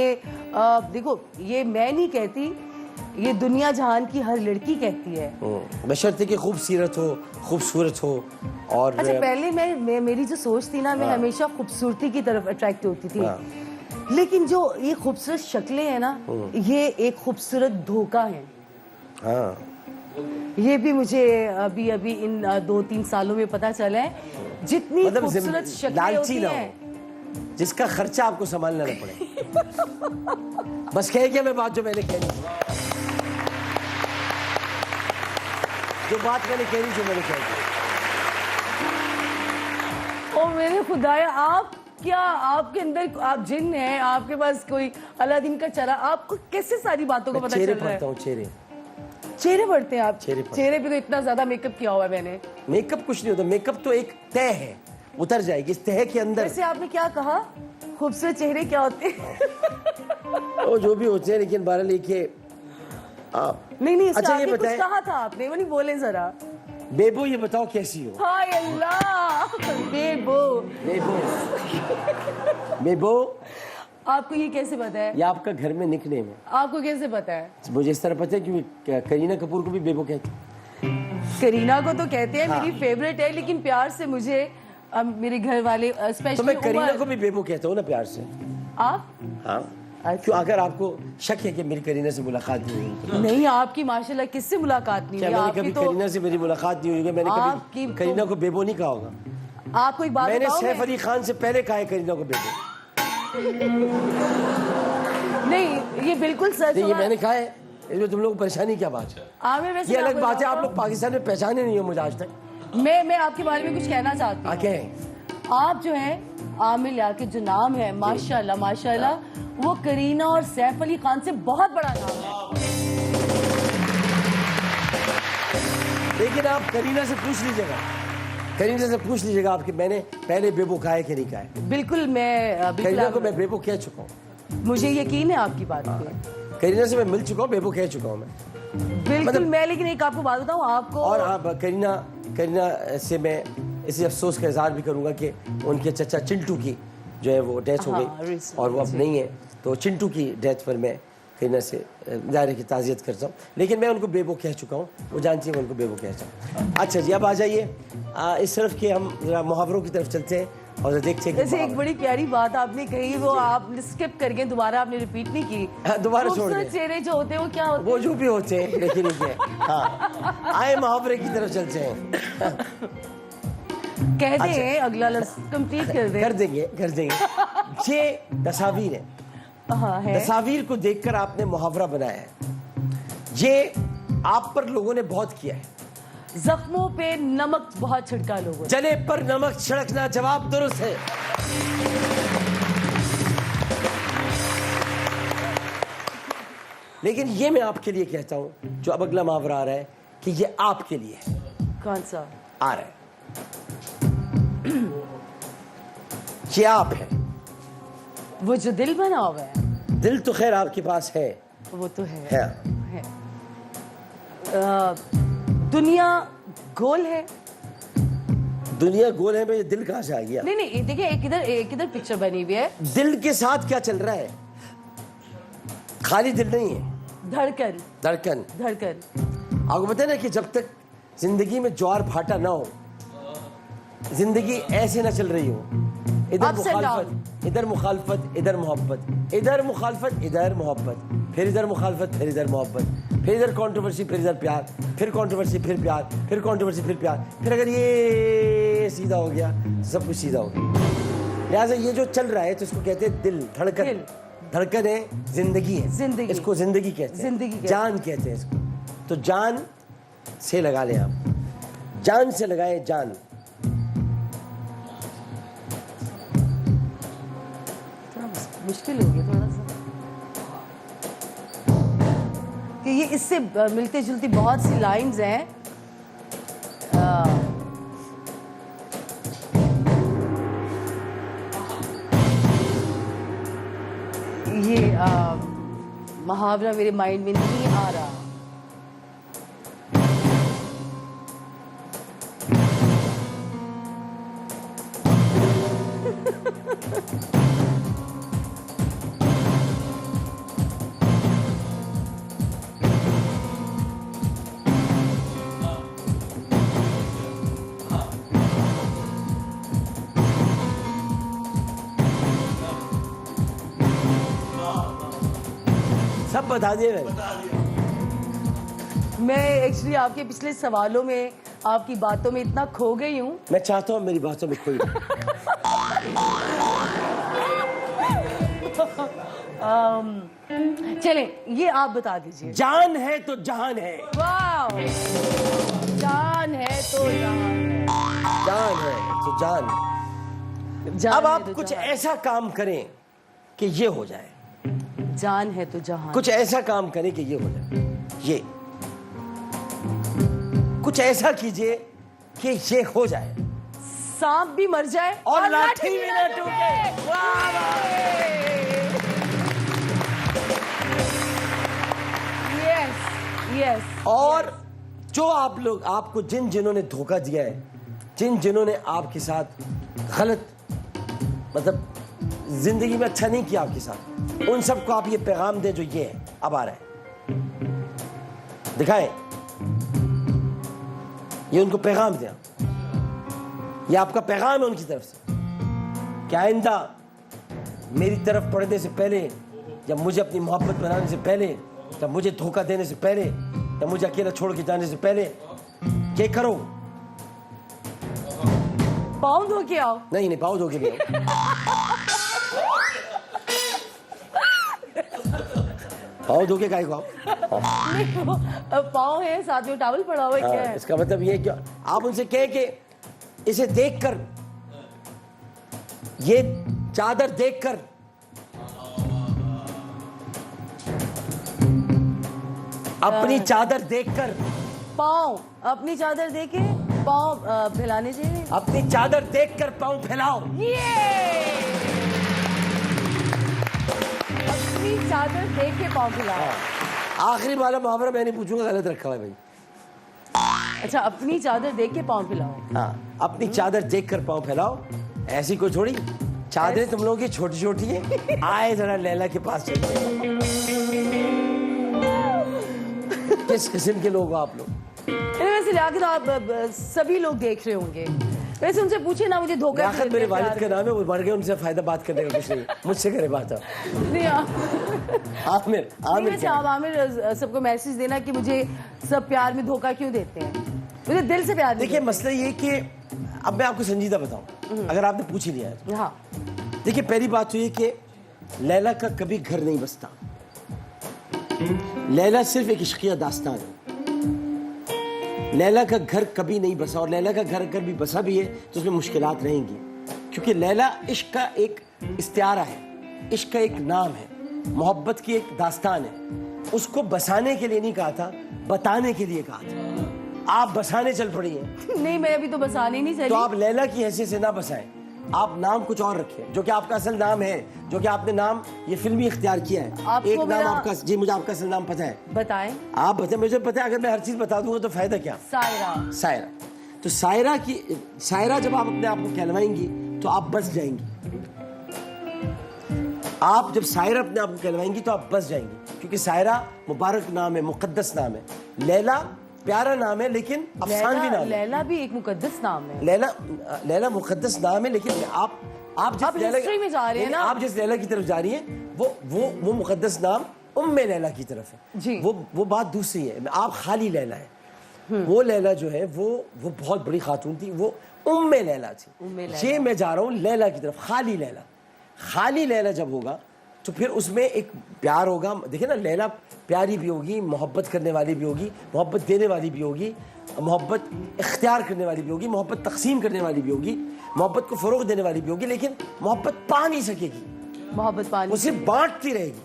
देखो, ये मैं नहीं कहती, ये दुनिया जहान की हर लड़की कहती है। बशर्ते कि खूबसूरत हो, खूबसूरत हो। और अच्छा, पहले मैं मेरी जो सोच थी ना, मैं हमेशा खूबसूरती की तरफ अट्रैक्ट होती थी। लेकिन जो ये खूबसूरत शक्लें हैं ना, ये एक खूबसूरत धोखा है। हाँ, ये भी मुझे अभी इन 2-3 सालों में पता चला है। जितनी मतलब खूबसूरत शक्लें लालची होती ना हो, हैं, जिसका खर्चा आपको संभालना ना पड़े। बस कह के मैं बात जो मैंने कहनी, जो बात मैंने कहनी, जो मैंने कह दी। ओ मेरे खुदाया, आप क्या, आपके अंदर आप जिन हैं, आपके पास कोई अलादीन का चरा, आपको कैसे सारी बातों को पता चल चेहरे रहा है? पढ़ता हूँ, चेहरे पढ़ते हैं आप? चेहरे पढ़ते चेहरे पे तो इतना ज्यादा मेकअप किया हुआ है मैंने। मेकअप कुछ नहीं होता, मेकअप तो एक तय है, उतर जाएगी इस तय के अंदर। वैसे आपने क्या कहा, खूबसूरत चेहरे क्या होते हैं? वो जो भी होते हैं, लेकिन बहरहाल लिखिए। नहीं, इसका अच्छा, ये आगे कुछ बताएं, कहा था आपने, वो नहीं बोले जरा। बेबो ये बताओ कैसी हो? हाय अल्लाह, बेबो। बेबो, बेबो, आपको ये कैसे पता है? ये आपका घर में निकनेम है। आपको कैसे पता है? मुझे इस तरह पता है क्योंकि करीना कपूर को भी बेबो कहते हैं। करीना को तो कहते हैं, हाँ। मेरी फेवरेट है, लेकिन प्यार से मुझे मेरे घर वाले तो मैं स्पेशली करीना को भी बेबो कहता हूँ ना, प्यार से। आप? हाँ, अच्छा। क्यों, अगर आपको शक है कि मेरी करीना से मुलाकात नहीं हुई तो? नहीं, आपकी माशाल्लाह किससे मुलाकात नहीं क्या हुई? मैंने आपकी कभी तो, करीना से मेरी मुलाकात नहीं हुई? मैंने आपकी कभी तो- करीना को बेबो नहीं कहा होगा। आपको एक बात मैंने बताऊं सैफ मैं? अली खान से पहले कहा है करीना को बेबो। नहीं, ये बिल्कुल सच नहीं, ये होगा। मैंने कहा है। इसमें तुम लोग को परेशानी क्या बात है? आमिर, वैसे ये मैं अलग आपको बात है, आप बताऊं, लोग पाकिस्तान में पहचाने नहीं हो मुझे आज तक। मैं आपके बारे में कुछ कहना चाहती हूँ। क्या? आप जो है आमिर याके जो नाम है, माशाल्लाह माशाल्लाह, वो करीना और सैफ अली खान से बहुत बड़ा नाम है। लेकिन आप करीना से पूछ लीजिएगा, करीना से पूछ लीजिएगा आपके मैंने पहले बेबो कहा है कि नहीं कहा है। बिल्कुल, मैं करीना को बिल्कुल, मैं बेबो कह चुका हूँ। मुझे यकीन है आपकी बात पे। करीना से मैं मिल चुका हूँ, बेबो कह चुका हूँ मैं। बिल्कुल मैं, लेकिन एक आपको बात बताऊँ आपको, और आप करीना से मैं इसी अफसोस का इजहार भी करूंगा कि उनके चचा चिंटू की जो है वो डेथ हो हाँ, गई recently, और वो अब जी। नहीं है। तो चिंटू की डेथ पर मैं ट्रेनर से दायरे की ताज़ियत करता हूँ, लेकिन मैं उनको बेबो कह चुका हूँ, वो जानती है मैं उनको बेबो कहता हूँ। अच्छा जी, अब आ जाइए इस तरफ के हम जरा मुहावरों की तरफ चलते हैं और देखते हैं। जैसे एक बड़ी प्यारी बात आपने कही, वो आप स्किप कर गए, दोबारा आपने रिपीट नहीं की। हाँ, दोबारा छोड़ खूबसूरत दें। चेहरे जो होते हैं वो क्या होते वो जो भी होते हैं, लेकिन हाँ, आए मुहावरे की तरफ चलते हैं। कह दें अगला लफ्ज़ कंप्लीट कर दें। कर देंगे। ये तस्वीर है, हाँ है। तस्वीर को देखकर आपने मुहावरा बनाया है। ये आप पर लोगों ने बहुत किया है। जख्मों पे नमक बहुत छिड़का लोगों ने। जले पर नमक छिड़कना जवाब दुरुस्त है। लेकिन ये मैं आपके लिए कहता हूं, जो अब अगला मुहावरा आ रहा है, कि ये आपके लिए है। कौन सा आ रहा है? ये आप है। वो जो दिल बना हुआ है? दिल तो खैर आपके पास है। वो तो है। है। दुनिया गोल है। दुनिया गोल है, ये दिल कहाँ से आ गया? नहीं नहीं, देखिए एक इधर पिक्चर बनी हुई है। दिल के साथ क्या चल रहा है? खाली दिल नहीं है, धड़कन। धड़कन। धड़कन। आपको पता है ना कि जब तक जिंदगी में ज्वार भाटा ना हो, जिंदगी ऐसे ना चल रही हो, इधर Ups and मुखालफत, इधर मुखालफत, इधर मोहब्बत, इधर मुखालफत, इधर मोहब्बत, फिर इधर मुखालफत, फिर इधर मोहब्बत, फिर इधर कंट्रोवर्सी, फिर इधर प्यार, फिर कंट्रोवर्सी, फिर प्यार, फिर कंट्रोवर्सी, फिर प्यार, फिर अगर ये सीधा हो गया सब कुछ सीधा हो गया। लिहाजा ये जो चल रहा है तो इसको कहते हैं दिल, धड़कन। दिल। धड़कन है, जिंदगी है। जिंदगी। इसको जिंदगी कहते हैं, जिंदगी कहते हैं। जान कहते हैं इसको। तो जान से लगा लें आप, जान से लगाएं जान। मुश्किल हो गया थोड़ा सा, कि ये इससे मिलती जुलती बहुत सी लाइंस हैं। ये मुहावरा मेरे माइंड में नहीं आ रहा। सब बता दिए मैंने। मैं एक्चुअली आपके पिछले सवालों में, आपकी बातों में इतना खो गई हूँ। मैं चाहता हूँ मेरी बातों में कोई चलें, ये आप बता दीजिए। जान है तो जहान है। वाह, जान है तो जहान है। जान है तो जान। जान अब है आप तो कुछ जहान। ऐसा काम करें कि ये हो जाए। जान है तो जहान। कुछ ऐसा काम करें कि ये हो जाए। ये कुछ ऐसा कीजिए कि ये हो जाए। सांप भी मर जाए और लाठी भी न टूटे। वाह वाह। Yes yes. और जो आप लोग, आपको जिन्होंने धोखा दिया है, जिन्होंने आपके साथ गलत, मतलब जिंदगी में अच्छा नहीं किया आपके साथ, उन सबको आप ये पैगाम दें जो ये है, अब आ रहा है, दिखाएं। ये उनको पैगाम दें, ये आपका पैगाम है उनकी तरफ से कि आइंदा मेरी तरफ पढ़ने से पहले, या मुझे अपनी मोहब्बत बनाने से पहले, या मुझे धोखा देने से पहले, या मुझे अकेला छोड़ के जाने से पहले, क्या करो? पाँव धो के आओ। नहीं, पाँव धो के नहीं आओ। पाँव धो के काहे को आओ? पाँव है, साथ में टॉवल पड़ा हुआ है, क्या है? इसका मतलब ये क्या, आप उनसे कहें कि इसे देखकर, ये चादर देखकर अपनी चादर देखकर, पाँव अपनी चादर देके पाँव फैलाने चाहिए। अपनी चादर देखकर पाँव फैलाओ। ये अपनी चादर देख के पाँव फैलाओ। आखिरी वाला मुहावरा मैं नहीं पूछूंगा, गलत रखा हुआ है भाई। अच्छा, अपनी चादर देख के पाँव फैलाओ। हाँ, अपनी चादर देखकर पाँव फैलाओ। ऐसी कोई थोड़ी चादरें तुम लोगों की छोटी छोटी हैं, आए जरा लैला के पास चलते हैं। किस किस्म के लोग हो आप लोग? वैसे लियाकत आप सभी लोग देख रहे होंगे, वैसे उनसे पूछे ना मुझे धोखा लियाकत मेरे वालिद का नाम है, वो बढ़ गए, उनसे फायदा बात करने का कुछ नहीं, मुझसे करे बात आप। नहीं आमिर आमिर क्या? आप आमिर सबको मैसेज देना कि मुझे सब प्यार में धोखा क्यों देते हैं, मुझे दिल से प्यार नहीं देखिए मसला ये कि अब मैं आपको संजीदा बताऊं, अगर आपने पूछ ही लिया है देते। हाँ देखिए पहली बात तो ये कि लैला का कभी घर नहीं बसता। लैला सिर्फ एक इश्किया दास्तान है। लैला का घर कभी नहीं बसा, और लैला का घर अगर भी बसा भी है तो उसमें मुश्किलात रहेंगी, क्योंकि लैला इश्क का एक इस्तियारा है, इश्क का एक नाम है, मोहब्बत की एक दास्तान है। उसको बसाने के लिए नहीं कहा था, बताने के लिए कहा था। आप बसाने चल पड़ी हैं, नहीं मैं अभी तो बसाने नहीं चली। तो आप लैला की हैसियत से ना बसाएं, आप नाम कुछ और रखें, जो कि आपका असल नाम है, जो कि आपने नाम ये फिल्मी इख्तियार किया है। आपको एक नाम मेरा- आपका, जी मुझे आपका असल नाम पता है, बताएं। आप बताएं, मुझे पता है, अगर मैं हर चीज बता दूंगा तो फायदा क्या? सायरा। सायरा। तो सायरा जब आप अपने आप को कहलवाएंगी तो आप बस जाएंगी। आप जब सायरा अपने आप को कहलवाएंगी तो आप बस जाएंगी, क्योंकि सायरा मुबारक नाम है, मुकद्दस नाम है। लैला प्यारा नाम है लेकिन अफसानवी नाम है। लैला भी एक मुकद्दस नाम है। लैला मुकद्दस नाम है, लेकिन आप जिस लैला हिस्ट्री में जा रहे हैं ना, आप जिस लैला की तरफ जा रही हैं वो मुकद्दस नाम उम्मे लैला की तरफ है जी। वो बात दूसरी है। आप खाली लैला है, वो लैला जो है वो बहुत बड़ी खातून थी, वो उम्मे लैला थी। ये मैं जा रहा हूँ लैला की तरफ, खाली लैला। खाली लैला जब होगा तो फिर उसमें एक प्यार होगा। देखिए ना, लैला प्यारी भी होगी, मोहब्बत करने वाली भी होगी, मोहब्बत देने वाली भी होगी, मोहब्बत इख्तियार करने वाली भी होगी, मोहब्बत तकसीम करने वाली भी होगी, मोहब्बत को फ़रोग़ देने वाली भी होगी, लेकिन मोहब्बत पा नहीं सकेगी, मोहब्बत पानी वो सिर्फ बांटती रहेगी।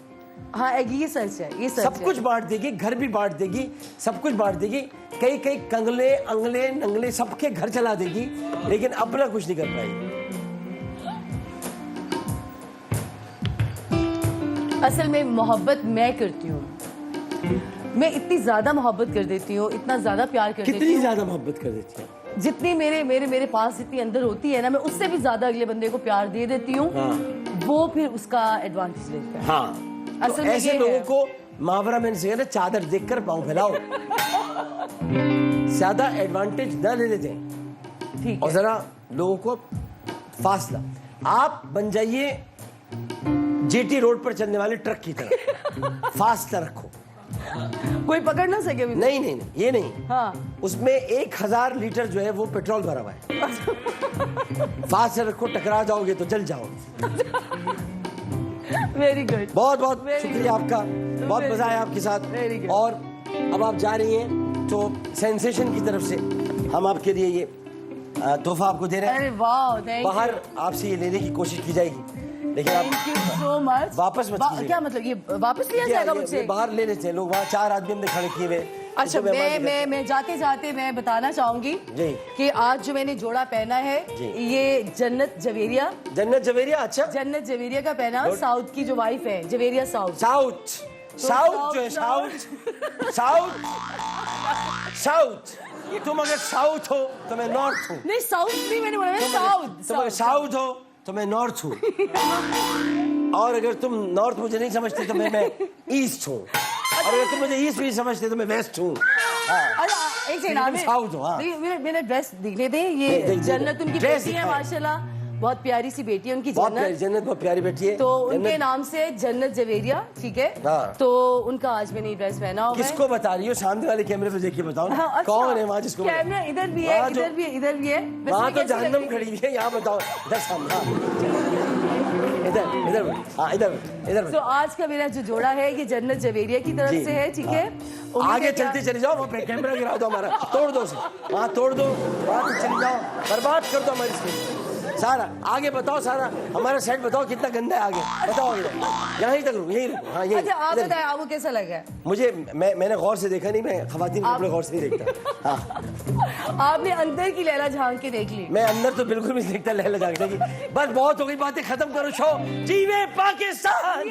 हाँ ये सच है, ये सच सब है। कुछ बांट देगी, घर भी बांट देगी, सब कुछ बांट देगी, कई कई कंगले अंगले नंगले सबके घर चला देगी, लेकिन अपना कुछ नहीं कर पाएगी। असल में मोहब्बत मैं करती हूँ, मैं इतनी ज्यादा मोहब्बत कर देती हूँ, इतना ज्यादा प्यार कर देती कितनी हूँ, ज्यादा मोहब्बत कर देती है, जितनी मेरे पास जितनी अंदर होती है ना, मैं उससे भी ज्यादा अगले बंदे को प्यार दे देती हूँ। हाँ। वो फिर उसका एडवांटेज लेता है। हाँ, असल तो में ऐसे ये लोगों है। को मुहावरा मैंने सिखाया ना, चादर देखकर पाँव फैलाओ। ज्यादा एडवांटेज न लेने दें, ठीक और है। जरा लोगों को फासला। आप बन जाइए जेटी रोड पर चलने वाले ट्रक की तरह, फासला रखो। कोई पकड़ ना सके मुझे। नहीं नहीं नहीं, ये नहीं। हाँ उसमें 1000 लीटर जो है वो पेट्रोल भरा हुआ है। फासला रखो, टकरा जाओगे तो जल जाओ। Very good. बहुत बहुत Very शुक्रिया good. आपका, बहुत Very मजा आया good. आपके साथ। Very good. और अब आप जा रही हैं तो सेंसेशन की तरफ से हम आपके लिए ये तोहफा आपको दे रहे हैं। अरे वाह, थैंक यू। बाहर आपसे ये लेने की कोशिश की जाएगी, लेकिन आप थैंक यू सो मच। वापस मत कीजिएगा। क्या मतलब, ये वापस लिया जाएगा मुझसे? बाहर ले लेते हैं लोग, वहाँ 4 आदमी हमने खड़े किए हुए। अच्छा, इसको मेहमान कहते हैं। मैं जाते जाते मैं बताना चाहूंगी जी। कि आज जो मैंने जोड़ा पहना है, जी। ये जन्नत जवेरिया, जन्नत जवेरिया। अच्छा, जन्नत जवेरिया का पहना, साउथ की जो वाइफ है, जवेरिया साउथ। साउथ साउथ जो है, साउथ साउथ साउथ। तुम अगर साउथ हो तो मैं नॉर्थ हूँ, नहीं साउथ नहीं, मैंने बोला साउथ। तुम अगर साउथ हो तो मैं नॉर्थ हूँ, और अगर तुम नॉर्थ मुझे नहीं समझते तो मैं ईस्ट हूँ, और अगर तुम मुझे ईस्ट नहीं समझते तो मैं वेस्ट हूँ। अच्छा एक सेकंड, तुम साउथ हो। हाँ, मेरा ड्रेस दिखने दे। ये देख, जन्नत उनकी ड्रेस बेटी है, दिखाएं। माशाल्लाह बहुत प्यारी सी बेटी है उनकी, बहुत प्यारी जन्नत। जन्नत, बहुत प्यारी बेटी है। तो उनके जन्नत नाम से जन्नत जवेरिया, ठीक है। हाँ। तो उनका आज मैंने ड्रेस पहना हुआ है। किसको बता रही हो? सामने वाले कैमरे पे देखिए, बताओ हाँ, अच्छा। कौन है वहाँ जिसको कैमरा इधर भी है, वहाँ जो- इधर भी है, इधर भी है। वैसे वहाँ मैं तो कैसी लग जहन्नम रही थी? खड़ी हुई है, यहाँ बताओ। इधर सामने, हाँ। इधर इधर हाँ, इधर इधर। तो आज का मेरा जो जोड़ा है ये जन्नत जवेरिया की तरफ जी, से है, ठीक है। हाँ। उम्मीद आगे है कि चलते चले जाओ, वहाँ पे कैमरा गिरा दो हमारा, तोड़ दो उसे, वहाँ तोड़ दो, वहाँ तक चले जाओ, बर्बाद कर दो हमारी स्क्रीन सारा। आगे बताओ, सारा हमारा सेट बताओ कितना गंदा है, आगे बताओ। यहीं तक रुको, यहीं रुको। हाँ, यहीं। अच्छा आप इधर। बताएं, आपको कैसा लगा? मुझे मैंने गौर से देखा नहीं, मैं खवातीन के कपड़े गौर से नहीं देखता। हाँ, आपने अंदर की लैला झांक के देख ली। मैं अंदर तो बिल्कुल भी नहीं देखता लहला जागने की। बस बहुत हो गई बातें, खत्म करो शो। जीवे पाकिस्तान।